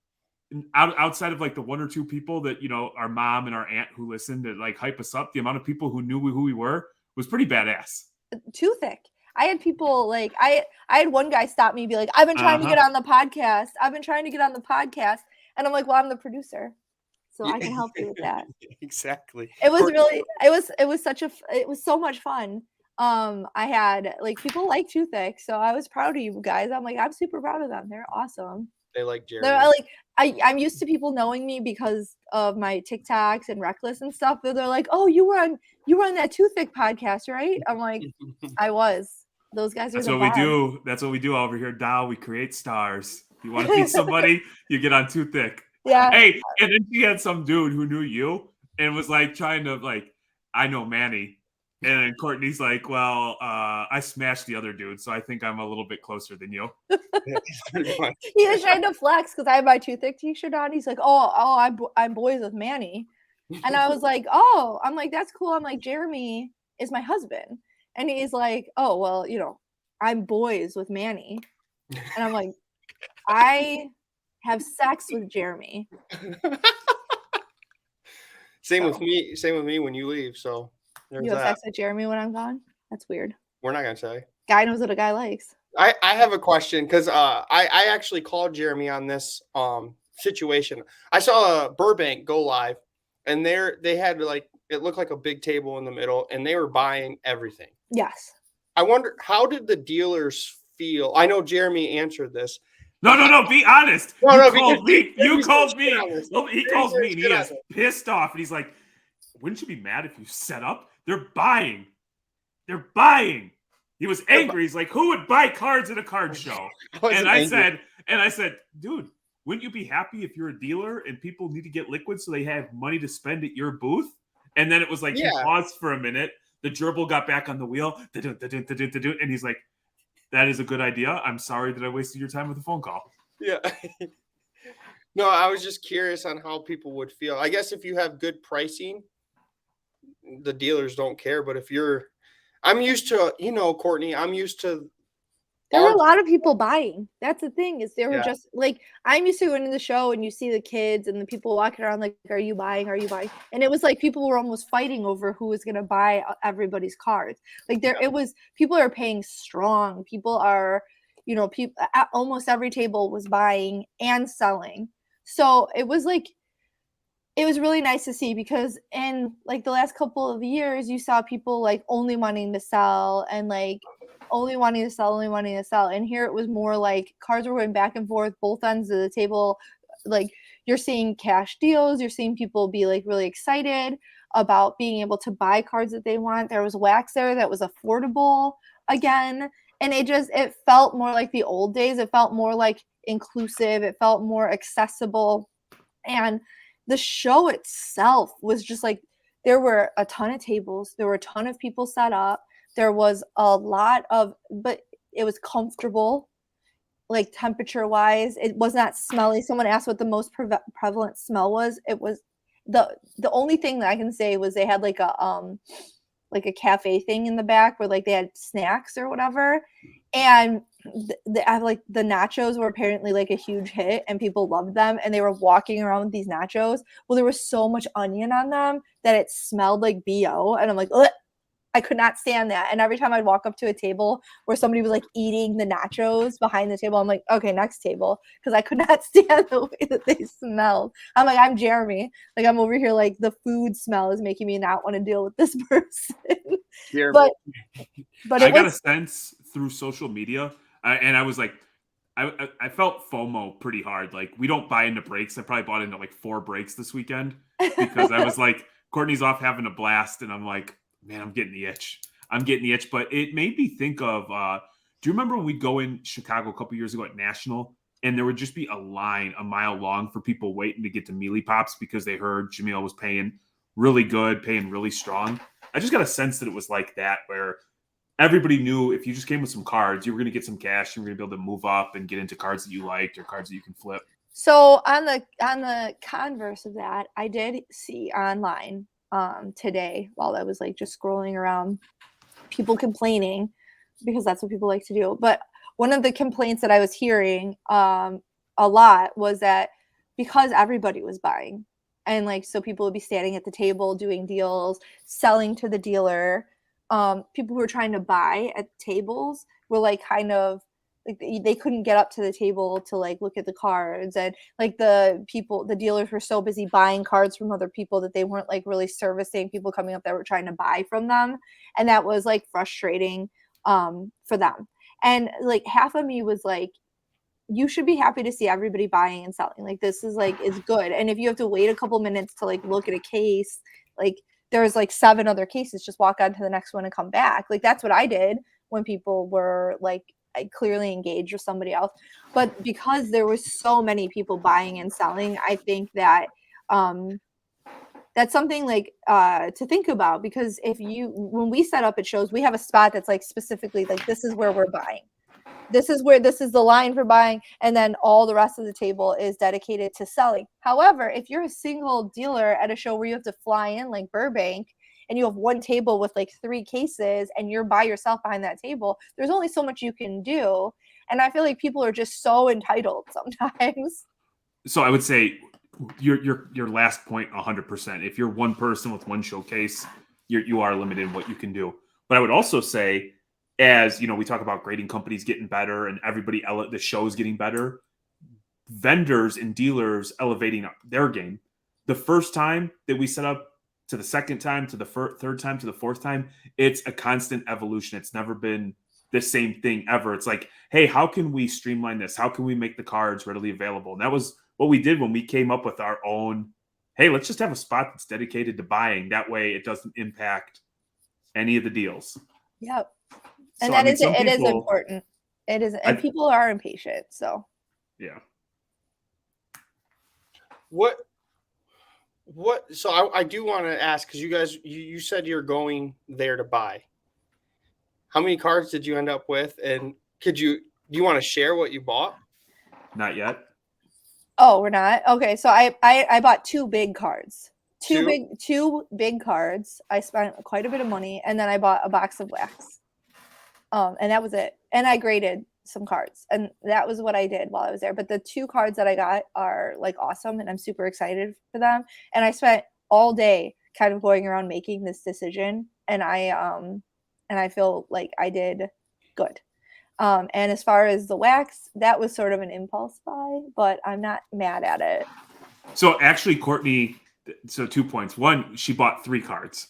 Speaker 1: outside of like the one or two people that, our mom and our aunt who listened to like hype us up, the amount of people who knew who we were was pretty badass.
Speaker 3: Too Thick. I had people like, I had one guy stop me and be like, I've been trying to get on the podcast. And I'm like, well, I'm the producer, so I can help you with that.
Speaker 2: Exactly.
Speaker 3: It was really, it was so much fun. I had like people like Too Thick, so I was proud of you guys. I'm like, I'm super proud of them. They're awesome.
Speaker 2: They like Jeremy.
Speaker 3: They're like, I'm used to people knowing me because of my TikToks and Reckless and stuff. But they're like, oh, you were on that Too Thick podcast, right? I'm like, I was. Those guys are.
Speaker 1: That's what we do. That's what we do over here, Dow. We create stars. You want to meet somebody, you get on Too Thick.
Speaker 3: Yeah.
Speaker 1: Hey, and then she had some dude who knew you and was like trying to like, I know Manny. And then Courtney's like, well, I smashed the other dude, so I think I'm a little bit closer than you.
Speaker 3: He was trying to flex because I had my Too Thick t-shirt on. He's like, I'm boys with Manny. And I was like, I'm like, that's cool. I'm like, Jeremy is my husband. And he's like, oh, well, I'm boys with Manny. And I'm like, I have sex with Jeremy.
Speaker 2: Same with me when you leave. So
Speaker 3: you have sex with Jeremy when I'm gone? That's weird.
Speaker 2: We're not gonna say.
Speaker 3: Guy knows what a guy likes.
Speaker 2: I have a question because I actually called Jeremy on this situation. I saw Burbank go live, and they had like it looked like a big table in the middle, and they were buying everything.
Speaker 3: Yes.
Speaker 2: I wonder, how did the dealers feel? I know Jeremy answered this.
Speaker 1: No, be honest.
Speaker 2: No,
Speaker 1: you called me. He calls me and he is pissed off. And he's like, wouldn't you be mad if you set up? They're buying. He was angry. He's like, who would buy cards at a card show? And I said, dude, wouldn't you be happy if you're a dealer and people need to get liquid so they have money to spend at your booth? And then it was like, he paused for a minute. The gerbil got back on the wheel. And he's like, that is a good idea. I'm sorry that I wasted your time with a phone call. Yeah.
Speaker 2: No, I was just curious on how people would feel. I guess if you have good pricing, the dealers don't care. But if I'm used to, Courtney, I'm used to.
Speaker 3: There were a lot of people buying. That's the thing is they were just like, I'm used to going to the show and you see the kids and the people walking around like, are you buying? And it was like people were almost fighting over who was going to buy everybody's cards. Like people are paying strong. People are, people at almost every table was buying and selling. So it was really nice to see because in like the last couple of years, you saw people like only wanting to sell and like only wanting to sell. And here it was more like cards were going back and forth, both ends of the table. Like you're seeing cash deals. You're seeing people be like really excited about being able to buy cards that they want. There was wax there that was affordable again. And it felt more like the old days. It felt more like inclusive. It felt more accessible. And the show itself was just like, there were a ton of tables. There were a ton of people set up. There was a lot of, but it was comfortable, like temperature wise. It was not smelly. Someone asked what the most prevalent smell was. It was the only thing that I can say was they had like a cafe thing in the back where like they had snacks or whatever, and the nachos were apparently like a huge hit and people loved them, and they were walking around with these nachos. Well, there was so much onion on them that it smelled like BO, and I'm like, ugh. I could not stand that. And every time I'd walk up to a table where somebody was like eating the nachos behind the table, I'm like, okay, next table. Because I could not stand the way that they smelled. I'm like, I'm Jeremy. Like, I'm over here, like, the food smell is making me not want to deal with this person.
Speaker 2: Jeremy.
Speaker 3: But
Speaker 1: I got a sense through social media, and I was like, I felt FOMO pretty hard. Like, we don't buy into breaks. I probably bought into like 4 breaks this weekend because I was like, Courtney's off having a blast, and I'm like, man, I'm getting the itch. But it made me think of, do you remember when we'd go in Chicago a couple years ago at National, and there would just be a line a mile long for people waiting to get to Mealy Pops because they heard Jamil was paying really good, paying really strong. I just got a sense that it was like that, where everybody knew if you just came with some cards, you were going to get some cash, you were going to be able to move up and get into cards that you liked or cards that you can flip.
Speaker 3: So on the converse of that, I did see online today while I was like just scrolling around, people complaining, because that's what people like to do. But one of the complaints that I was hearing a lot was that because everybody was buying, and like, so people would be standing at the table doing deals, selling to the dealer. People who were trying to buy at tables were like kind of like they couldn't get up to the table to like look at the cards, and like the dealers were so busy buying cards from other people that they weren't like really servicing people coming up that were trying to buy from them, and that was like frustrating for them. And like half of me was like, you should be happy to see everybody buying and selling. Like, this is like is good. And if you have to wait a couple minutes to like look at a case, like there's like 7 other cases, just walk on to the next one and come back. Like, that's what I did when people were like clearly engaged with somebody else. But because there was so many people buying and selling, I think that that's something like to think about, because when we set up at shows, we have a spot that's like specifically like, this is where we're buying. This is the line for buying, and then all the rest of the table is dedicated to selling. However, if you're a single dealer at a show where you have to fly in like Burbank, and you have one table with like 3 cases and you're by yourself behind that table, there's only so much you can do. And I feel like people are just so entitled sometimes.
Speaker 1: So I would say your last point 100%. If you're one person with one showcase, you are limited in what you can do. But I would also say, as you know, we talk about grading companies getting better and everybody, the show's getting better, vendors and dealers elevating up their game. The first time that we set up, to the second time, to the third time, to the fourth time, it's a constant evolution. It's never been the same thing ever. It's like, hey, how can we streamline this? How can we make the cards readily available? And that was what we did when we came up with our own, hey, let's just have a spot that's dedicated to buying. That way it doesn't impact any of the deals.
Speaker 3: Yep. And so, it is important. It is, and people are impatient. So
Speaker 1: yeah.
Speaker 2: So I do want to ask, because you guys, you said you're going there to buy. How many cards did you end up with? And do you want to share what you bought?
Speaker 1: Not yet.
Speaker 3: Oh, we're not? Okay. So I bought 2 big cards. Two big cards. I spent quite a bit of money, and then I bought a box of wax. And that was it. And I graded some cards, and that was what I did while I was there. But the 2 cards that I got are like awesome, and I'm super excited for them. And I spent all day kind of going around making this decision, and I feel like I did good. And as far as the wax, that was sort of an impulse buy, but I'm not mad at it.
Speaker 1: So actually, Courtney, so 2 points. One, she bought 3 cards.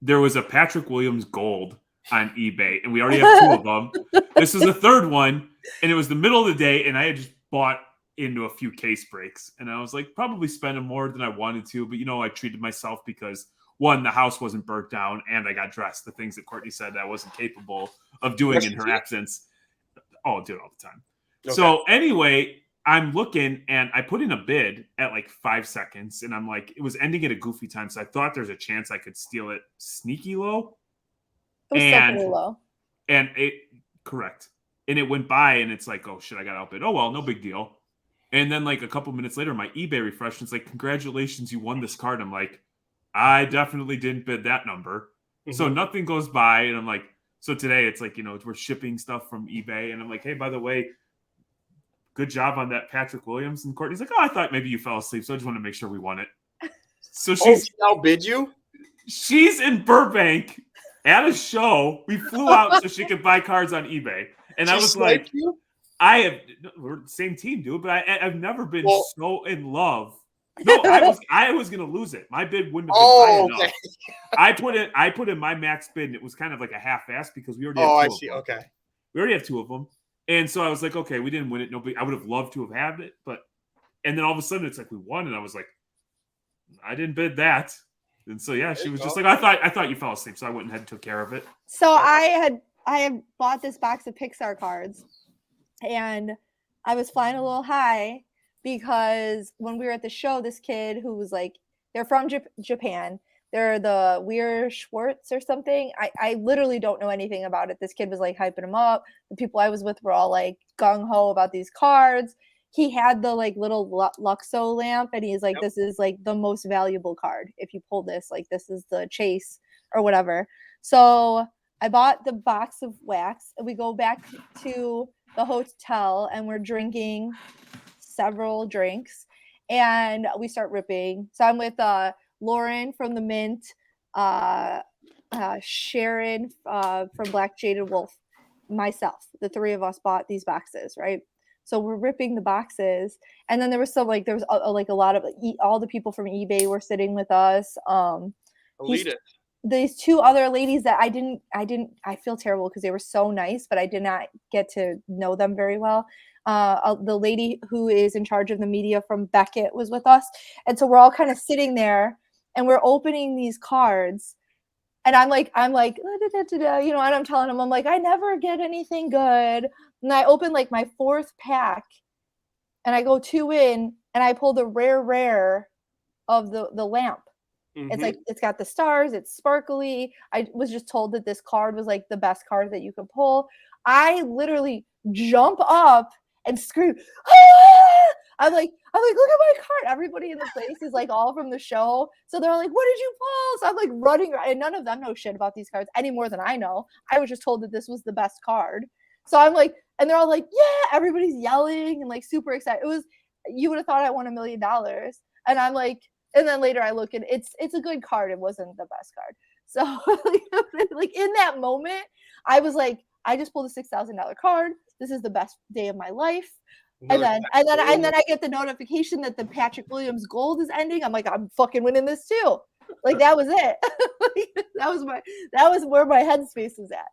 Speaker 1: There was a Patrick Williams gold on eBay, and we already have 2 of them. This is the 3rd one, and it was the middle of the day, and I had just bought into a few case breaks, and I was like, probably spending more than I wanted to, but I treated myself because, one, the house wasn't burnt down, and I got dressed. The things that Courtney said that I wasn't capable of doing in her absence. Oh, I do it all the time. Okay. So anyway, I'm looking and I put in a bid at like 5 seconds and I'm like, it was ending at a goofy time. So I thought there's a chance I could steal it sneaky low.
Speaker 3: It was still pretty low.
Speaker 1: And it, correct. And it went by and it's like, oh shit, I got outbid. Oh, well, no big deal. And then like a couple minutes later, my eBay refreshed. And it's like, congratulations, you won this card. I'm like, I definitely didn't bid that number. So nothing goes by. And I'm like, so today it's like, we're shipping stuff from eBay. And I'm like, hey, by the way, good job on that Patrick Williams. And Courtney's like, oh, I thought maybe you fell asleep. So I just want to make sure we won it. So
Speaker 2: she outbid you?
Speaker 1: She's in Burbank at a show. We flew out so she could buy cards on eBay. And I was like, we're the same team, dude, but I've never been so in love. No, I was gonna lose it. My bid wouldn't have been high enough. I put in my max bid, and it was kind of like a half-ass because we already have two of them.
Speaker 2: Okay.
Speaker 1: We already have two of them. And so I was like, okay, we didn't win it. I would have loved to have had it, and then all of a sudden it's like we won, and I was like, I didn't bid that. And so yeah, she was just like, I thought you fell asleep, so I went and had took care of it.
Speaker 3: So I had bought this box of Pixar cards, and I was flying a little high because when we were at the show, this kid who was like, they're from Japan. They're the Weir Schwartz or something. I literally don't know anything about it. This kid was like hyping him up. The people I was with were all like gung ho about these cards. He had the like little Luxo lamp, and he's like, this is like the most valuable card. If you pull this, like this is the chase or whatever. So I bought the box of wax, and we go back to the hotel, and we're drinking several drinks, and we start ripping. So I'm with Lauren from the Mint, Sharon from Black Jaded Wolf, myself. The three of us bought these boxes, right? So we're ripping the boxes, and then there was some like there was like a lot of all the people from eBay were sitting with us. These two other ladies that I feel terrible because they were so nice, but I did not get to know them very well. The lady who is in charge of the media from Beckett was with us, and so we're all kind of sitting there, and we're opening these cards, and I'm like, and I'm telling them, I'm like, I never get anything good. And I open like my fourth pack, and I go 2 in, and I pull the rare of the lamp. It's like, it's got the stars, it's sparkly. I was just told that this card was like the best card that you could pull. I literally jump up and scream, ah! I'm like, look at my card. Everybody in the place is like all from the show. So they're like, what did you pull? So I'm like running, and none of them know shit about these cards any more than I know. I was just told that this was the best card. So I'm like, and they're all like, yeah, everybody's yelling and like super excited. It was, you would have thought I won $1 million. And I'm like, and then later I look and it's a good card. It wasn't the best card. So like in that moment, I was like, I just pulled a $6,000 card. This is the best day of my life. And then I get the notification that the Patrick Williams gold is ending. I'm like, I'm fucking winning this too. Like that was it. that was where my headspace was at.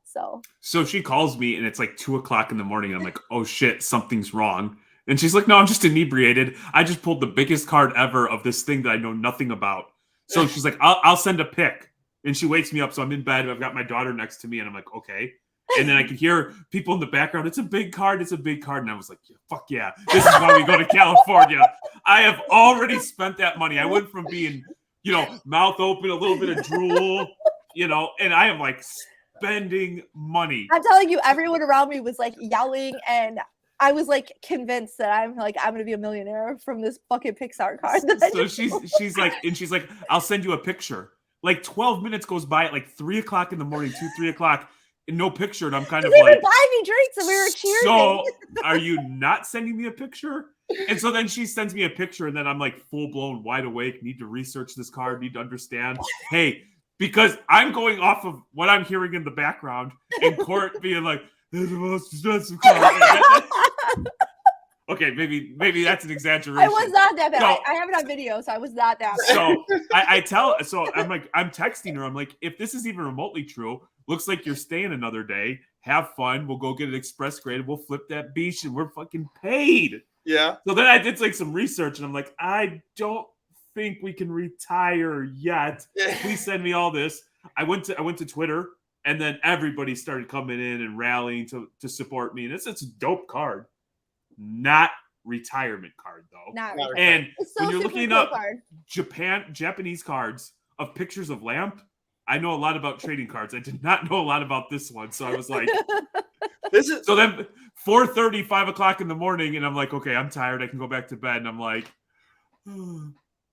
Speaker 3: So
Speaker 1: she calls me and it's like 2:00 in the morning. And I'm like, oh shit, something's wrong. And she's like, no, I'm just inebriated. I just pulled the biggest card ever of this thing that I know nothing about. So she's like, I'll send a pic. And she wakes me up. So I'm in bed. I've got my daughter next to me. And I'm like, okay. And then I could hear people in the background. It's a big card. It's a big card. And I was like, yeah, fuck yeah. This is why we go to California. I have already spent that money. I went from being, mouth open, a little bit of drool, and I am like spending money.
Speaker 3: I'm telling you, everyone around me was like yelling, and I was like convinced that I'm going to be a millionaire from this fucking Pixar card.
Speaker 1: So she's like, I'll send you a picture. Like 12 minutes goes by at like 3:00 in the morning, 3 o'clock, and no picture. And I'm kind of like,
Speaker 3: they would buy me drinks and we were cheering.
Speaker 1: So are you not sending me a picture? And so then she sends me a picture, and then I'm like full blown wide awake, need to research this card, need to understand. Hey, because I'm going off of what I'm hearing in the background, and Court being like, "This is the most expensive card." Okay, maybe that's an exaggeration.
Speaker 3: I was not that bad. No. I have it on video, so I was not that bad.
Speaker 1: So I'm texting her. I'm like, if this is even remotely true, looks like you're staying another day. Have fun. We'll go get an express grade. We'll flip that beach, and we're fucking paid.
Speaker 2: Yeah.
Speaker 1: So then I did like some research, and I'm like, I don't think we can retire yet. Please send me all this. I went to Twitter, and then everybody started coming in and rallying to support me. And it's a dope card. Not retirement card though.
Speaker 3: Not
Speaker 2: Not
Speaker 3: really.
Speaker 1: And
Speaker 3: It's still
Speaker 1: when
Speaker 3: a
Speaker 1: you're
Speaker 3: super
Speaker 1: looking
Speaker 3: cool
Speaker 1: up
Speaker 3: card.
Speaker 1: Japanese cards of pictures of Lamp, I know a lot about trading cards. I did not know a lot about this one, so I was like,
Speaker 2: This is
Speaker 1: so then 4:30, 5 o'clock in the morning, and I'm like, okay, I'm tired. I can go back to bed, and I'm like,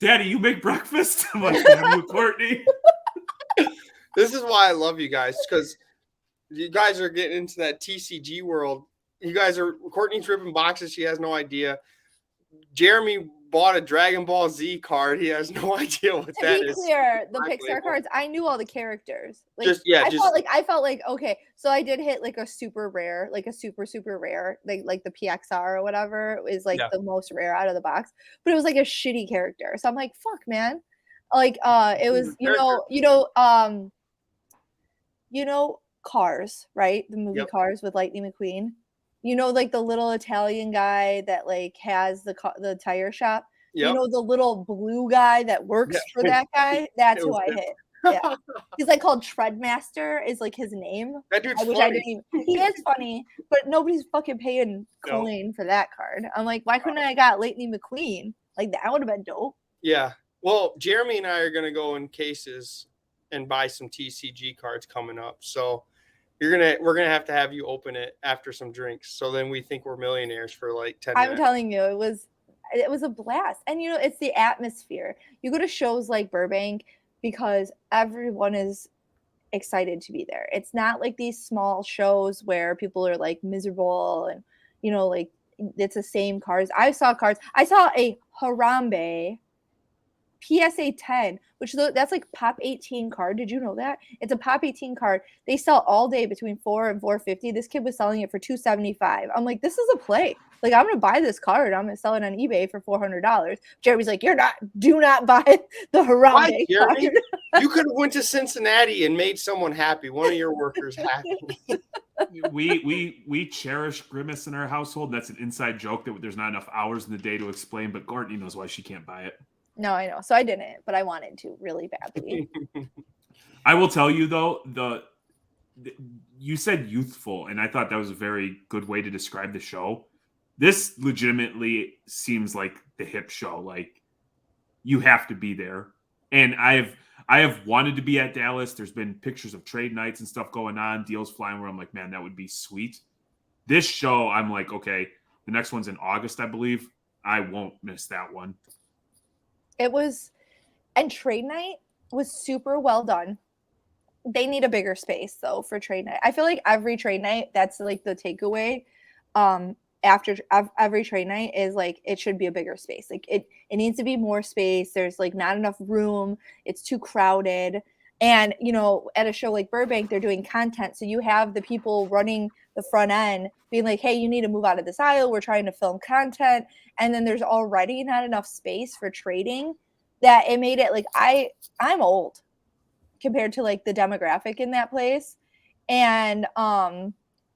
Speaker 1: Daddy, you make breakfast? I'm like, damn you, Courtney.
Speaker 2: this is why I love you guys, because you guys are getting into that TCG world. You guys are Courtney's ripping boxes. She has no idea. Jeremy bought a Dragon Ball Z card. He has no idea what
Speaker 3: To
Speaker 2: that
Speaker 3: be
Speaker 2: is.
Speaker 3: clear, the
Speaker 2: Black
Speaker 3: Pixar
Speaker 2: label.
Speaker 3: cards, I knew all the characters. Like, I felt like okay, so I did hit like a super rare, like a super rare, like the PXR or whatever is like the most rare out of the box, but it was like a shitty character. So I'm like, fuck, man. Like, it was Cars, right? The movie Cars with Lightning McQueen. You know, like the little Italian guy that like has the tire shop.
Speaker 2: Yep.
Speaker 3: You know, the little blue guy that works for that guy. That's who I hit. Yeah, he's like called Treadmaster is like his name.
Speaker 2: That dude's
Speaker 3: Which
Speaker 2: funny.
Speaker 3: I didn't even. He is funny, but nobody's fucking paying coin for that card. I'm like, why couldn't I got Lightning McQueen? Like that would have been dope.
Speaker 2: Yeah. Well, Jeremy and I are gonna go in cases and buy some TCG cards coming up. So we're gonna have you open it after some drinks. So then we think we're millionaires for like 10 minutes.
Speaker 3: I'm telling you, it was a blast. And you know, it's the atmosphere. You go to shows like Burbank because everyone is excited to be there. It's not like these small shows where people are like miserable and you know, like it's the same cards. I saw a Harambe PSA 10, which that's like Pop 18 card. Did you know that? It's a Pop 18 card. They sell all day between $4 and $4.50. This kid was selling it for $2.75. I'm like, this is a play. Like, I'm gonna buy this card. I'm gonna sell it on eBay for $400. Jeremy's like, do not buy the Harambe card.
Speaker 2: You could have went to Cincinnati and made someone happy. One of your workers happy.
Speaker 1: we cherish Grimace in our household. That's an inside joke that there's not enough hours in the day to explain, but Courtney knows why she can't buy it.
Speaker 3: No, I know. So I didn't, but I wanted to really badly.
Speaker 1: I will tell you though, you said youthful, and I thought that was a very good way to describe the show. This legitimately seems like the hip show. Like you have to be there. And I have wanted to be at Dallas. There's been pictures of trade nights and stuff going on, deals flying where I'm like, man, that would be sweet. This show, I'm like, okay, the next one's in August, I believe. I won't miss that one.
Speaker 3: It was, and trade night was super well done. They need a bigger space though for trade night. I feel like every trade night, that's like the takeaway. After every trade night is like it should be a bigger space. Like it needs to be more space. There's like not enough room. It's too crowded. And you know, at a show like Burbank, they're doing content, so you have the people running the front end being like, "Hey, you need to move out of this aisle. We're trying to film content." And then there's already not enough space for trading that it made it like I'm old compared to like the demographic in that place. And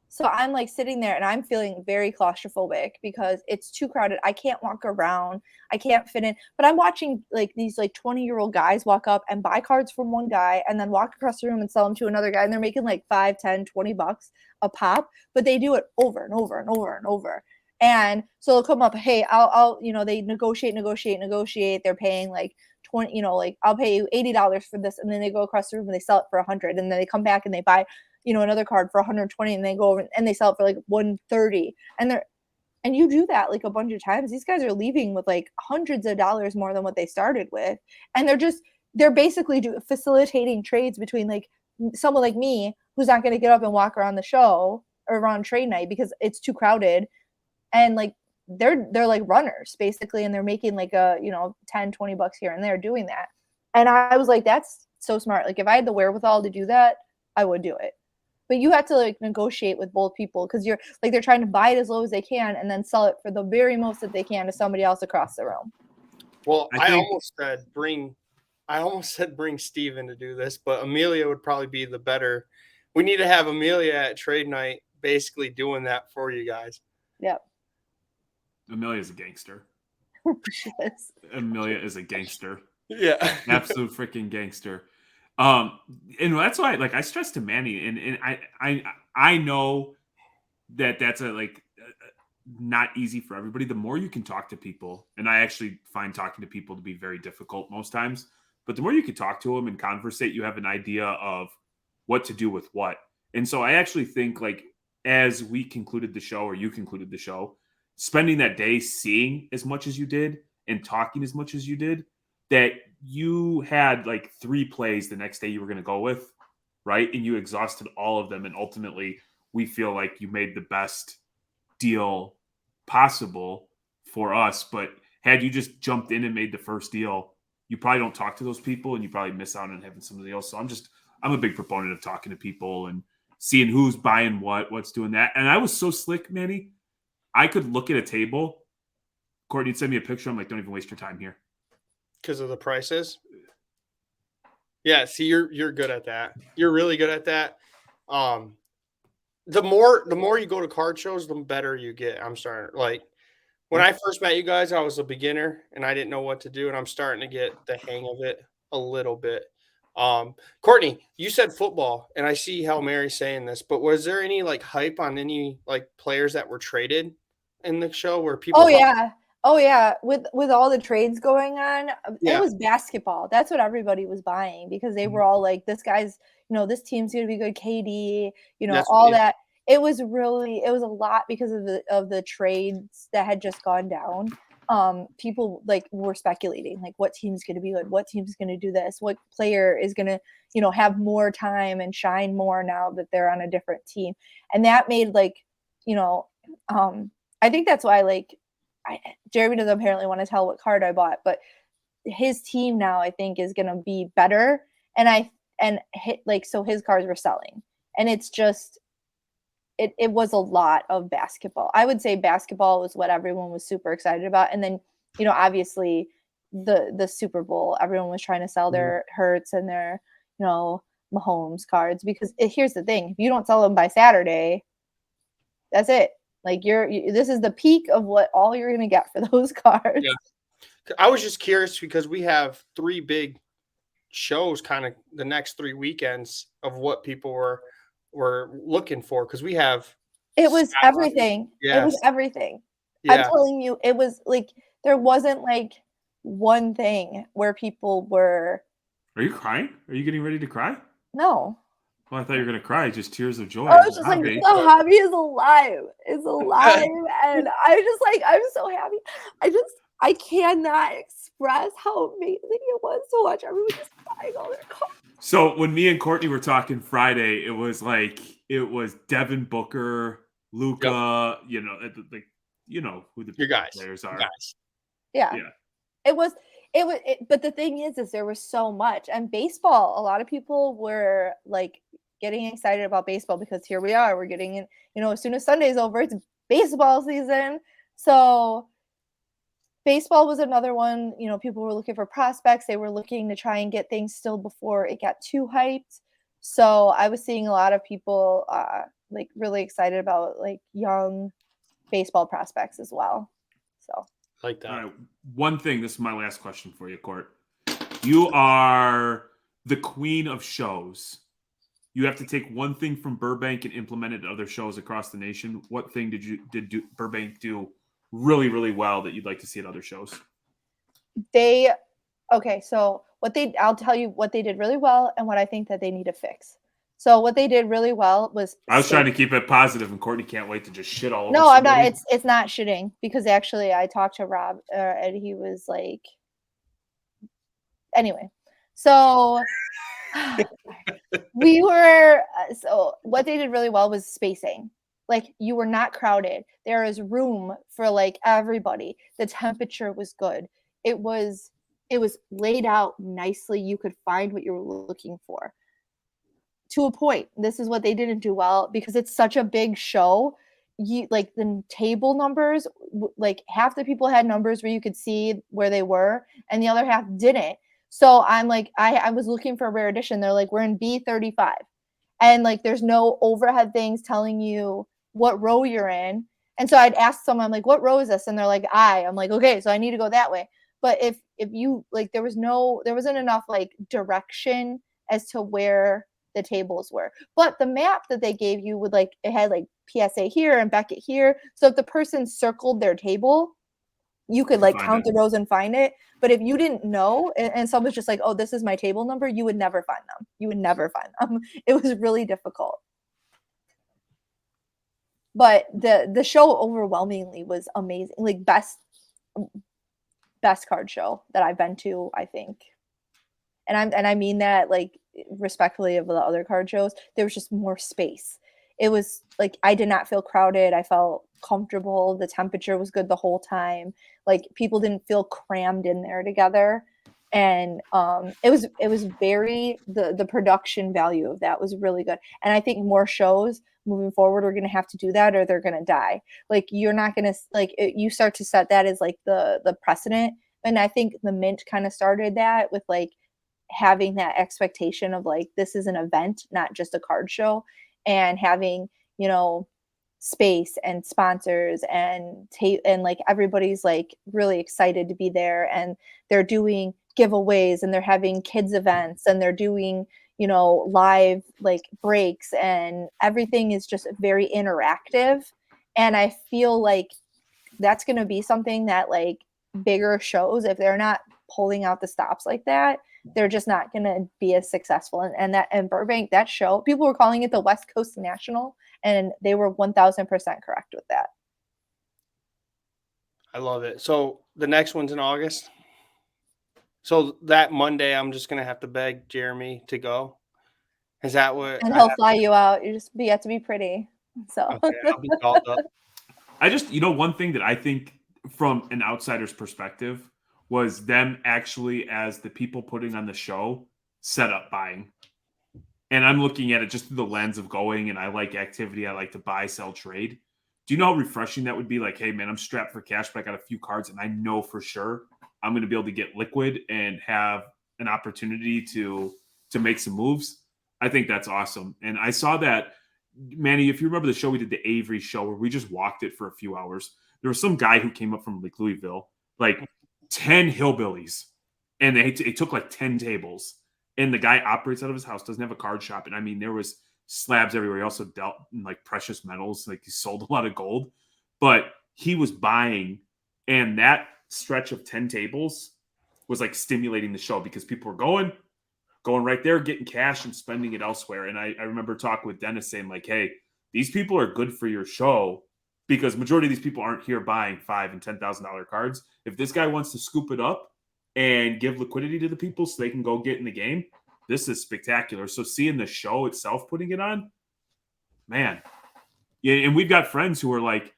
Speaker 3: so I'm like sitting there and I'm feeling very claustrophobic because it's too crowded. I can't walk around. I can't fit in. But I'm watching like these like 20-year-old guys walk up and buy cards from one guy and then walk across the room and sell them to another guy. And they're making like $5, $10, $20 a pop. But they do it over and over and over and over. And so they'll come up, hey, I'll they negotiate. They're paying like 20, like I'll pay you $80 for this. And then they go across the room and they sell it for $100. And then they come back and they buy another card for $120 and they go over and they sell it for like $130. And you do that like a bunch of times. These guys are leaving with like hundreds of dollars more than what they started with. And they're basically facilitating trades between like someone like me who's not going to get up and walk around the show or around trade night because it's too crowded. And like they're like runners basically, and they're making like a $10-$20 here and there doing that. And I was like, that's so smart. Like if I had the wherewithal to do that, I would do it. But you have to like negotiate with both people because you're like they're trying to buy it as low as they can and then sell it for the very most that they can to somebody else across the room.
Speaker 2: Well, I almost said bring Steven to do this, but Amelia would probably be the better. We need to have Amelia at trade night basically doing that for you guys.
Speaker 3: Yep.
Speaker 1: Amelia's a gangster.
Speaker 3: Yes.
Speaker 1: Amelia is a gangster.
Speaker 2: Yeah.
Speaker 1: Absolute freaking gangster. And that's why I stress to Manny and I know that that's not easy for everybody. The more you can talk to people, and I actually find talking to people to be very difficult most times, but the more you can talk to them and conversate, you have an idea of what to do with what. And so I actually think, like, as we concluded the show, or you concluded the show, spending that day seeing as much as you did and talking as much as you did, that you had like 3 plays the next day you were going to go with, right? And you exhausted all of them. And ultimately, we feel like you made the best deal possible for us. But had you just jumped in and made the first deal, you probably don't talk to those people and you probably miss out on having somebody else. So I'm a big proponent of talking to people and seeing who's buying what's doing that. And I was so slick, Manny. I could look at a table. Courtney would send me a picture. I'm like, don't even waste your time here.
Speaker 2: Because of the prices. Yeah, see, you're good at that. You're really good at that. The more you go to card shows, the better you get. I'm starting, like, when I first met you guys, I was a beginner and I didn't know what to do, and I'm starting to get the hang of it a little bit. Courtney, you said football, and I see how Mary's saying this, but was there any like hype on any like players that were traded in the show where people?
Speaker 3: Oh yeah. With all the trades going on,
Speaker 2: Yeah.
Speaker 3: it was basketball. That's what everybody was buying because they were all like, this guy's, this team's gonna be good. KD,
Speaker 2: That's
Speaker 3: all
Speaker 2: what-
Speaker 3: that. It was a lot because of the trades that had just gone down. People like were speculating like what team's going to be good, what team's going to do this, what player is going to have more time and shine more now that they're on a different team. And that made like I think that's why like Jeremy doesn't apparently want to tell what card I bought, but his team now I think is going to be better, so his cards were selling, and it's just it was a lot of basketball. I would say basketball was what everyone was super excited about. And then, obviously the Super Bowl, everyone was trying to sell their Hurts and their, Mahomes cards, because here's the thing. If you don't sell them by Saturday, that's it. Like this is the peak of what all you're going to get for those cards.
Speaker 2: Yeah. I was just curious because we have 3 big shows kind of the next 3 weekends of what people were looking for, because we have
Speaker 3: everything.
Speaker 2: Yes.
Speaker 3: It was everything.
Speaker 2: Yeah.
Speaker 3: I'm telling you, it was like there wasn't like one thing where people were.
Speaker 1: Are you crying? Are you getting ready to cry?
Speaker 3: No.
Speaker 1: Well, I thought you were gonna cry. Just tears of joy.
Speaker 3: I was just like, the hobby is alive. It's alive, and I'm so happy. I cannot express how amazing it was to watch everyone just buying all their cards.
Speaker 1: So when me and Courtney were talking Friday, it was Devin Booker, Luka, who the
Speaker 2: your guys
Speaker 1: players are.
Speaker 2: Guys.
Speaker 3: Yeah. It was, but the thing is there was so much. And baseball, a lot of people were like getting excited about baseball because here we are, we're getting in, as soon as Sunday's over, it's baseball season. So baseball was another one. People were looking for prospects. They were looking to try and get things still before it got too hyped. So I was seeing a lot of people like really excited about like young baseball prospects as well. So
Speaker 2: like that.
Speaker 1: All right. One thing, this is my last question for you, Court. You are the queen of shows. You have to take one thing from Burbank and implement it at other shows across the nation. What thing did Burbank do really, really well that you'd like to see at other shows?
Speaker 3: So I'll tell you what they did really well and what I think that they need to fix. So what they did really well was
Speaker 1: I was trying to keep it positive, and Courtney can't wait to just shit all over.
Speaker 3: No, I'm not. It's not shitting, because actually I talked to Rob and he was like, anyway. So so what they did really well was spacing. Like, you were not crowded. There is room for like everybody. The temperature was good. It was laid out nicely. You could find what you were looking for. To a point. This is what they didn't do well, because it's such a big show. Like the table numbers, like half the people had numbers where you could see where they were, and the other half didn't. So I'm like, I was looking for a rare edition. They're like, we're in B35, and like there's no overhead things telling you what row you're in. And so I'd ask someone, I'm like, what row is this? And they're like, I'm like, okay, so I need to go that way. But if you like, there wasn't enough like direction as to where the tables were. But the map that they gave you would like, it had like PSA here and Beckett here. So if the person circled their table, you could like count the rows and find it. But if you didn't know, and someone's just like, oh, this is my table number, you would never find them. You would never find them. It was really difficult. But the show overwhelmingly was amazing. Like best card show that I've been to, I think. And I mean that like respectfully of the other card shows. There was just more space. It was like I did not feel crowded. I felt comfortable. The temperature was good the whole time. Like people didn't feel crammed in there together. And it was very the production value of that was really good. And I think more shows moving forward are going to have to do that, or they're going to die. Like you're not going to like you start to set that as like the precedent. And I think the Mint kind of started that with like having that expectation of like this is an event, not just a card show, and having, you know, space and sponsors and and like everybody's like really excited to be there, and they're doing giveaways and they're having kids events and they're doing, you know, live like breaks, and everything is just very interactive. And I feel like that's going to be something that like bigger shows, if they're not pulling out the stops like that, they're just not going to be as successful. And Burbank, that show, people were calling it the West Coast National, and they were 1000% correct with that.
Speaker 2: I love it. So the next one's in August. So that Monday, I'm just going to have to beg Jeremy to go. Is that what?
Speaker 3: And he'll fly you out. You have to be pretty. So
Speaker 2: Okay, I'll be called up.
Speaker 1: I just, you know, one thing that I think from an outsider's perspective was them actually, as the people putting on the show, set up buying. And I'm looking at it just through the lens of going, and I like activity. I like to buy, sell, trade. Do you know how refreshing that would be? Like, hey, man, I'm strapped for cash, but I got a few cards, and I know for sure I'm going to be able to get liquid and have an opportunity to make some moves. I think that's awesome. And I saw that, Manny, if you remember the show we did, the Avery show, where we just walked it for a few hours. There was some guy who came up from like Louisville, like 10 hillbillies, and it took like 10 tables. And the guy operates out of his house, doesn't have a card shop. And I mean, there was slabs everywhere. He also dealt in like precious metals. Like he sold a lot of gold, but he was buying, and that stretch of 10 tables was like stimulating the show because people were going right there, getting cash and spending it elsewhere. And I remember talking with Dennis saying like, hey, these people are good for your show because majority of these people aren't here buying $5,000 and $10,000 cards. If this guy wants to scoop it up and give liquidity to the people so they can go get in the game, this is spectacular. So seeing the show itself, putting it on, man. Yeah, and we've got friends who are like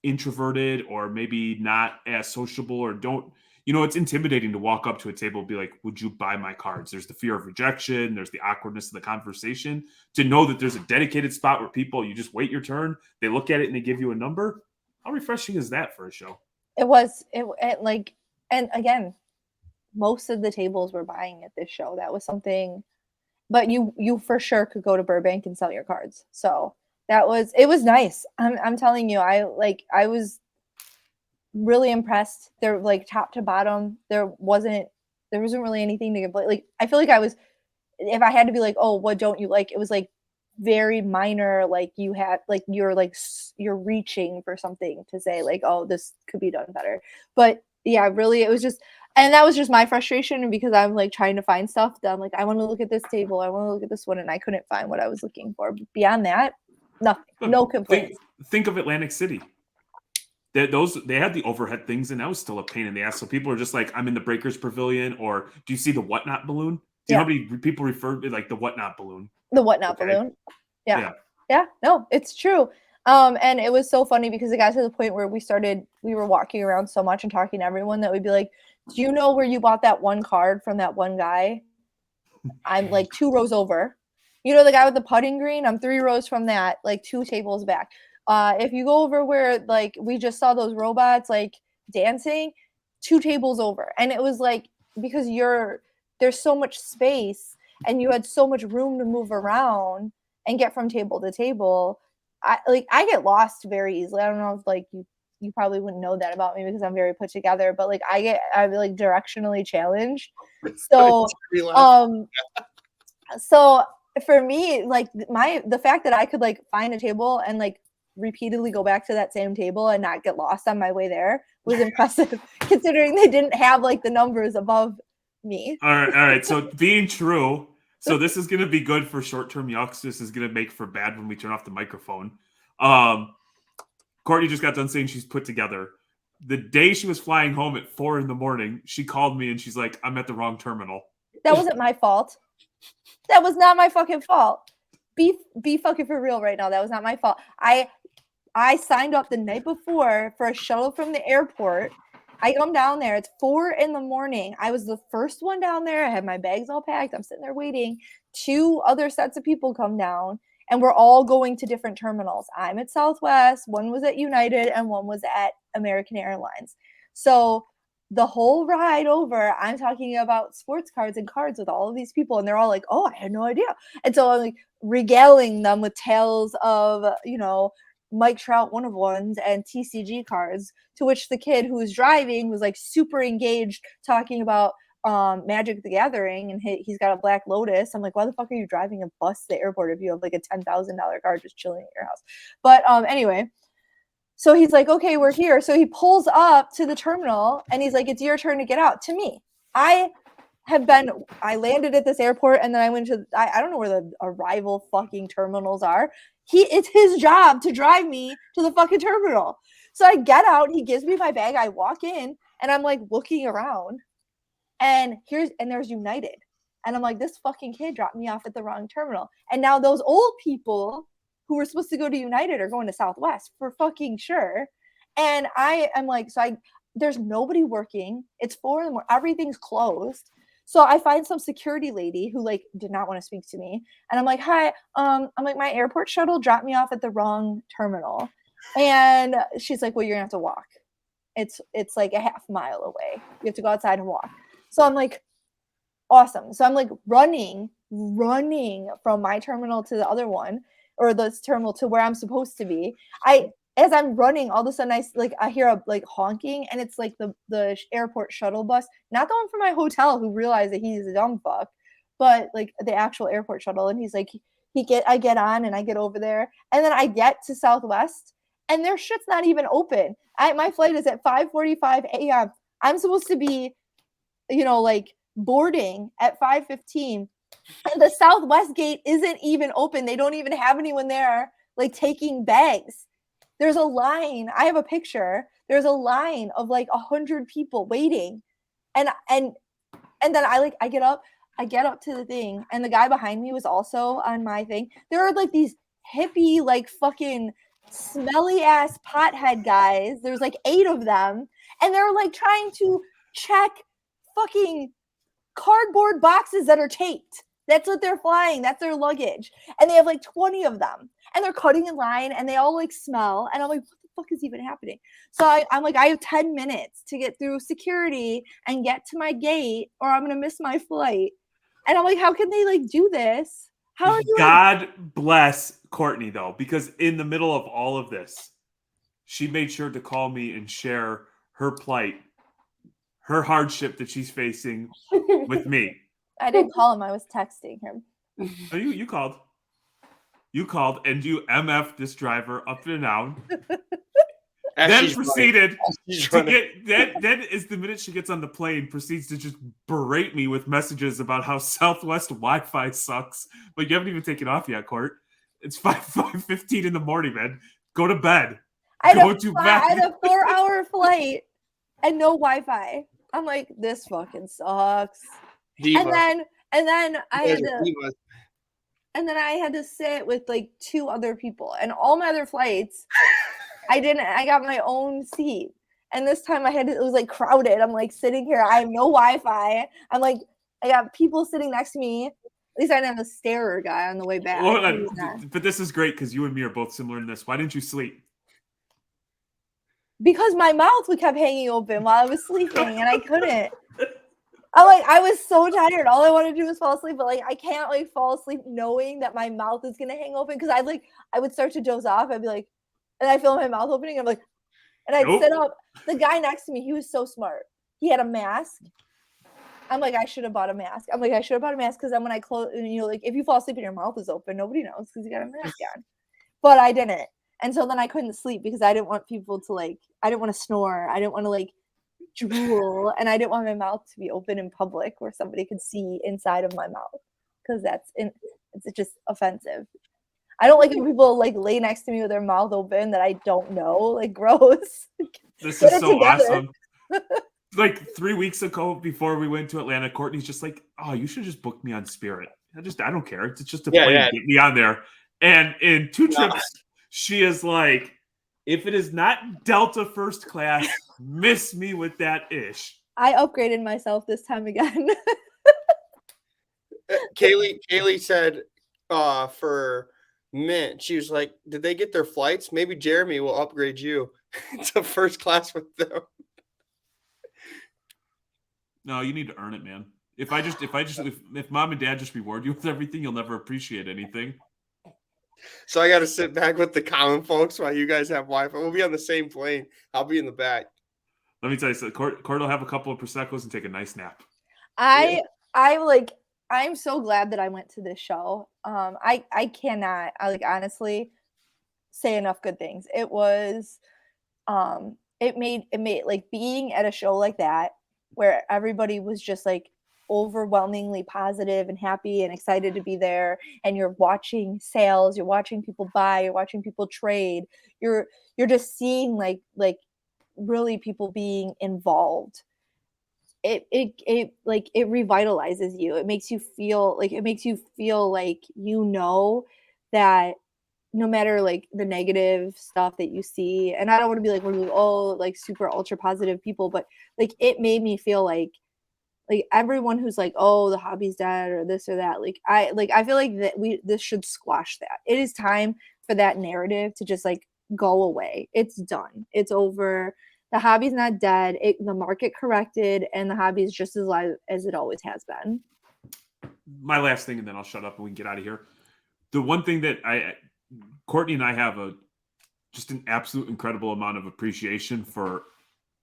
Speaker 1: introverted or maybe not as sociable or don't, you know, it's intimidating to walk up to a table and be like, would you buy my cards? There's the fear of rejection. There's the awkwardness of the conversation. To know that there's a dedicated spot where people, you just wait your turn, they look at it and they give you a number. How refreshing is that for a show?
Speaker 3: It was like, and again, most of the tables were buying at this show. That was something, but you for sure could go to Burbank and sell your cards. So it was nice. I'm telling you, I was really impressed. They're like top to bottom. There wasn't really anything to complain. Like I feel like if I had to be like, oh, what don't you like? It was like very minor. Like you had like you're reaching for something to say like, oh, this could be done better. But yeah, really, it was just, and that was just my frustration because I'm like trying to find stuff that I'm like, I want to look at this table, I want to look at this one, and I couldn't find what I was looking for. But beyond that, nothing, no complaints.
Speaker 1: Think of Atlantic City. They had the overhead things, and that was still a pain in the ass. So people are just like, I'm in the Breakers Pavilion, or do you see the Whatnot balloon? Do you know how many people refer to like the Whatnot balloon?
Speaker 3: The Whatnot balloon. Yeah. No, it's true. And it was so funny because it got to the point where we were walking around so much and talking to everyone that we'd be like, do you know where you bought that one card from that one guy? I'm like 2 rows over. You know, the guy with the putting green? I'm 3 rows from that, like 2 tables back. If you go over where like we just saw those robots like dancing, 2 tables over. And it was like, because there's so much space and you had so much room to move around and get from table to table. I get lost very easily. I don't know if like you probably wouldn't know that about me because I'm very put together, but like I'm like directionally challenged. So So for me, like the fact that I could like find a table and like repeatedly go back to that same table and not get lost on my way there was impressive, considering they didn't have like the numbers above me.
Speaker 1: All right. So being true, so this is going to be good for short-term yucks. This is going to make for bad when we turn off the microphone. Courtney just got done saying she's put together. The day she was flying home at 4 a.m, she called me and she's like, "I'm at the wrong terminal."
Speaker 3: That wasn't my fault. That was not my fucking fault. Be fucking for real right now. That was not my fault. I signed up the night before for a shuttle from the airport. I come down there. It's 4 a.m. I was the first one down there. I had my bags all packed. I'm sitting there waiting. 2 other sets of people come down, and we're all going to different terminals. I'm at Southwest. One was at United, and one was at American Airlines. So the whole ride over, I'm talking about sports cards and cards with all of these people, and they're all like, "Oh, I had no idea." And so I'm like regaling them with tales of, Mike Trout one-of-ones and TCG cards, to which the kid who was driving was like super engaged talking about Magic the Gathering, and he's got a Black Lotus. I'm like, why the fuck are you driving a bus to the airport if you have like a $10,000 card just chilling at your house? But anyway, so he's like, okay, we're here. So he pulls up to the terminal and he's like, it's your turn to get out. To me, I landed at this airport and then I went to, I don't know where the arrival fucking terminals are. It's his job to drive me to the fucking terminal. So I get out, he gives me my bag, I walk in and I'm like looking around and there's United. And I'm like, this fucking kid dropped me off at the wrong terminal. And now those old people who were supposed to go to United are going to Southwest for fucking sure. And I am like, there's nobody working. It's 4 a.m. Everything's closed. So I find some security lady who like did not want to speak to me. And I'm like, hi, I'm like, my airport shuttle dropped me off at the wrong terminal. And she's like, well, you're gonna have to walk. It's like a half mile away. You have to go outside and walk. So I'm like, awesome. So I'm like running from my terminal to the other one, or this terminal to where I'm supposed to be. As I'm running, all of a sudden I hear a like honking, and it's like the airport shuttle bus, not the one from my hotel, who realized that he's a dumb fuck, but like the actual airport shuttle. And he's like, I get on and I get over there, and then I get to Southwest, and their shit's not even open. My flight is at 5:45 a.m. I'm supposed to be, like boarding at 5:15. And the Southwest gate isn't even open. They don't even have anyone there like taking bags. There's a line. I have a picture. There's a line of like 100 people waiting. And then I get up to the thing, and the guy behind me was also on my thing. There are like these hippie, like fucking smelly ass pothead guys. There's like 8 of them, and they're like trying to check fucking cardboard boxes that are taped. That's what they're flying. That's their luggage. And they have like 20 of them. And they're cutting in line, and they all like smell. And I'm like, what the fuck is even happening? So I'm like, I have 10 minutes to get through security and get to my gate, or I'm going to miss my flight. And I'm like, how can they like do this? How are you?
Speaker 1: God bless Courtney, though, because in the middle of all of this, she made sure to call me and share her plight, her hardship that she's facing with me.
Speaker 3: I didn't call him. I was texting him.
Speaker 1: Oh, you called. You called, and you MF this driver up and down. Then proceeded to get. Then is the minute she gets on the plane, proceeds to just berate me with messages about how Southwest Wi-Fi sucks. But you haven't even taken off yet, Court. It's 5:15 in the morning, man. Go to bed.
Speaker 3: I had a 4-hour flight and no Wi-Fi. I'm like, this fucking sucks. Diva. And then I had to sit with like 2 other people, and all my other flights, I got my own seat. And this time it was like crowded. I'm like sitting here. I have no Wi-Fi. I'm like, I got people sitting next to me. At least I didn't have a starer guy on the way back.
Speaker 1: But this is great because you and me are both similar in this. Why didn't you sleep?
Speaker 3: Because my mouth kept hanging open while I was sleeping, and I couldn't. I was so tired. All I wanted to do was fall asleep, but like I can't like fall asleep knowing that my mouth is gonna hang open, because I would start to doze off. I'd be like, and I feel my mouth opening. I'm like, and I'd sit up. The guy next to me, he was so smart. He had a mask, I'm like, I should have bought a mask. I'm like, I should have bought a mask because then when I close, you know, like if you fall asleep and your mouth is open, nobody knows because you got a mask on. But I didn't. And so then I couldn't sleep because I didn't want people to like, I didn't want to snore. I didn't want to like drool. And I didn't want my mouth to be open in public where somebody could see inside of my mouth because it's just offensive. I don't like when people like lay next to me with their mouth open that I don't know. Like gross.
Speaker 1: This is so awesome. Like 3 weeks ago, before we went to Atlanta, Courtney's just like, "Oh, you should just book me on Spirit. I don't care. It's just a plane. Get me on there." And in 2 trips, she is like, "If it is not Delta first class, miss me with that ish."
Speaker 3: I upgraded myself this time again.
Speaker 2: Kaylee said, for Mint, she was like, "Did they get their flights? Maybe Jeremy will upgrade you to first class with them."
Speaker 1: No, you need to earn it, man. If mom and dad just reward you with everything, you'll never appreciate anything.
Speaker 2: So I got to sit back with the common folks while you guys have Wi-Fi. We'll be on the same plane. I'll be in the back.
Speaker 1: Let me tell you, so Court will have a couple of Prosecco's and take a nice nap.
Speaker 3: I'm so glad that I went to this show. I cannot, honestly say enough good things. It was, it made like being at a show like that where everybody was just like overwhelmingly positive and happy and excited to be there, and you're watching sales, you're watching people buy, you're watching people trade, you're just seeing like really people being involved. It revitalizes you. It makes you feel like you know that no matter like the negative stuff that you see, and I don't want to be like one of those like super ultra positive people, but like it made me feel like everyone who's like, oh, the hobby's dead or this or that, I feel like that this should squash that. It is time for that narrative to just like go away. It's done. It's over. The hobby's not dead. The market corrected, and the hobby is just as live as it always has been.
Speaker 1: My last thing, and then I'll shut up and we can get out of here. The one thing that Courtney and I have just an absolute incredible amount of appreciation for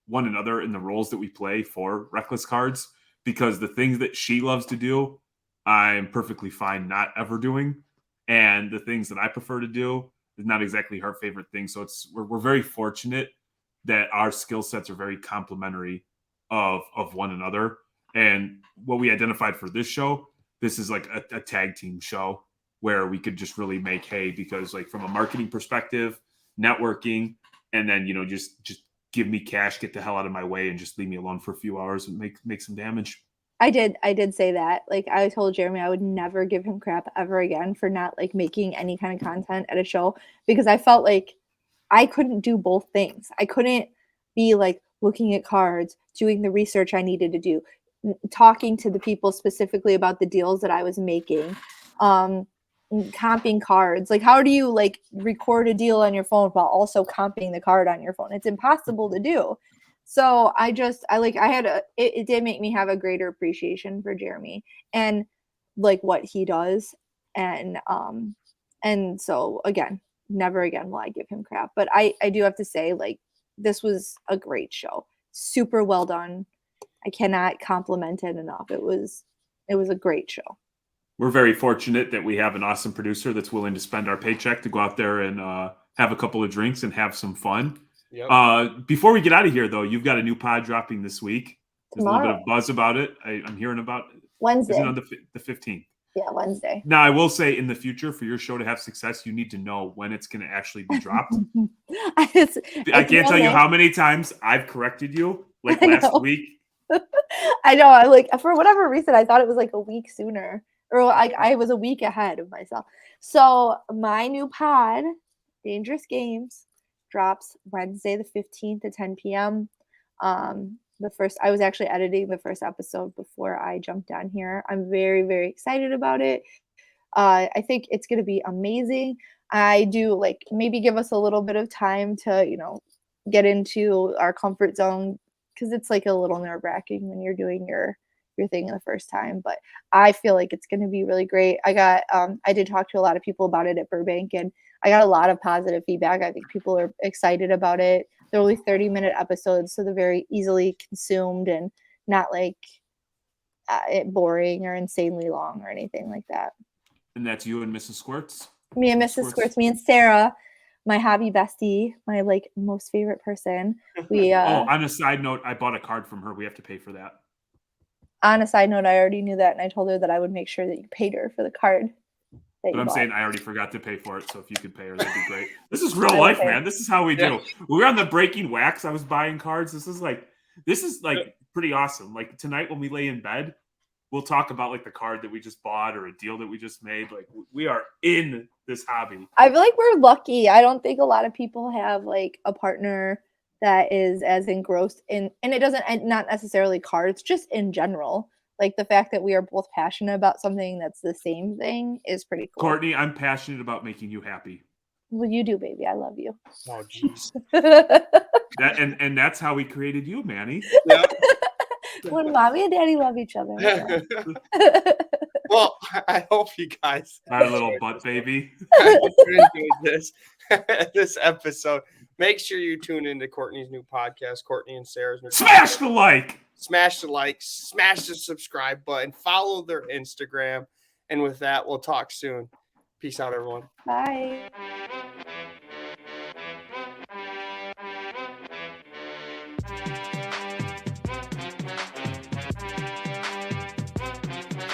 Speaker 1: one another in the roles that we play for Reckless Cards, because the things that she loves to do, I'm perfectly fine not ever doing. And the things that I prefer to do is not exactly her favorite thing. So we're very fortunate that our skill sets are very complementary of one another. And what we identified for this show, this is like a tag team show where we could just really make hay, because like from a marketing perspective, networking, and then, just give me cash, get the hell out of my way, and just leave me alone for a few hours and make some damage.
Speaker 3: I did say that. Like I told Jeremy I would never give him crap ever again for not like making any kind of content at a show, because I felt like I couldn't do both things. I couldn't be like looking at cards, doing the research I needed to do, talking to the people specifically about the deals that I was making, comping cards. Like, how do you like record a deal on your phone while also comping the card on your phone? It's impossible to do. So it did make me have a greater appreciation for Jeremy and like what he does. And so again, never again will I give him crap. But I do have to say, like, this was a great show. Super well done. I cannot compliment it enough. It was a great show.
Speaker 1: We're very fortunate that we have an awesome producer that's willing to spend our paycheck to go out there and have a couple of drinks and have some fun. Yep. Before we get out of here, though, you've got a new pod dropping this week. There's a little bit of buzz about it. I'm hearing about
Speaker 3: Wednesday.
Speaker 1: Isn't it on the 15th?
Speaker 3: Yeah, Wednesday.
Speaker 1: Now, I will say, in the future, for your show to have success, you need to know when it's going to actually be dropped. I can't tell you how many times I've corrected you, like last week.
Speaker 3: I know. I like, for whatever reason, I thought it was like a week sooner, or I was a week ahead of myself. So my new pod, Dangerous Games, drops Wednesday the 15th at 10 p.m. I was actually editing the first episode before I jumped on here. I'm very, very excited about it. I think it's going to be amazing. I do like maybe give us a little bit of time to, get into our comfort zone, because it's like a little nerve-wracking when you're doing your thing the first time. But I feel like it's going to be really great. I did talk to a lot of people about it at Burbank, and I got a lot of positive feedback. I think people are excited about it. They're only 30-minute episodes, so they're very easily consumed and not like boring or insanely long or anything like that.
Speaker 1: And that's you and Mrs. Squirts?
Speaker 3: Me and Mrs. Squirts, me and Sarah, my hobby bestie, my like most favorite person. We
Speaker 1: on a side note, I bought a card from her. We have to pay for that.
Speaker 3: On a side note, I already knew that, and I told her that I would make sure that you paid her for the card.
Speaker 1: But I'm saying I already forgot to pay for it, so if you could pay her, that'd be great. This is real life, man. This is how we do. We were on the Breaking Wax. I was buying cards. This is like pretty awesome. Like tonight when we lay in bed, we'll talk about like the card that we just bought or a deal that we just made. Like we are in this hobby.
Speaker 3: I feel like we're lucky. I don't think a lot of people have like a partner that is as engrossed in, and it doesn't, not necessarily cards, just in general. Like the fact that we are both passionate about something that's the same thing is pretty cool.
Speaker 1: Courtney, I'm passionate about making you happy.
Speaker 3: Well, you do, baby. I love you.
Speaker 2: Oh, jeez.
Speaker 1: And that's how we created you, Manny.
Speaker 2: Yeah.
Speaker 3: When mommy and daddy love each other.
Speaker 2: Well, I hope you guys,
Speaker 1: My little butt baby,
Speaker 2: enjoyed this episode. Make sure you tune into Courtney's new podcast, Courtney and Sarah's new
Speaker 1: smash the like.
Speaker 2: Smash the like, smash the subscribe button, follow their Instagram. And with that, we'll talk soon. Peace out, everyone.
Speaker 3: Bye.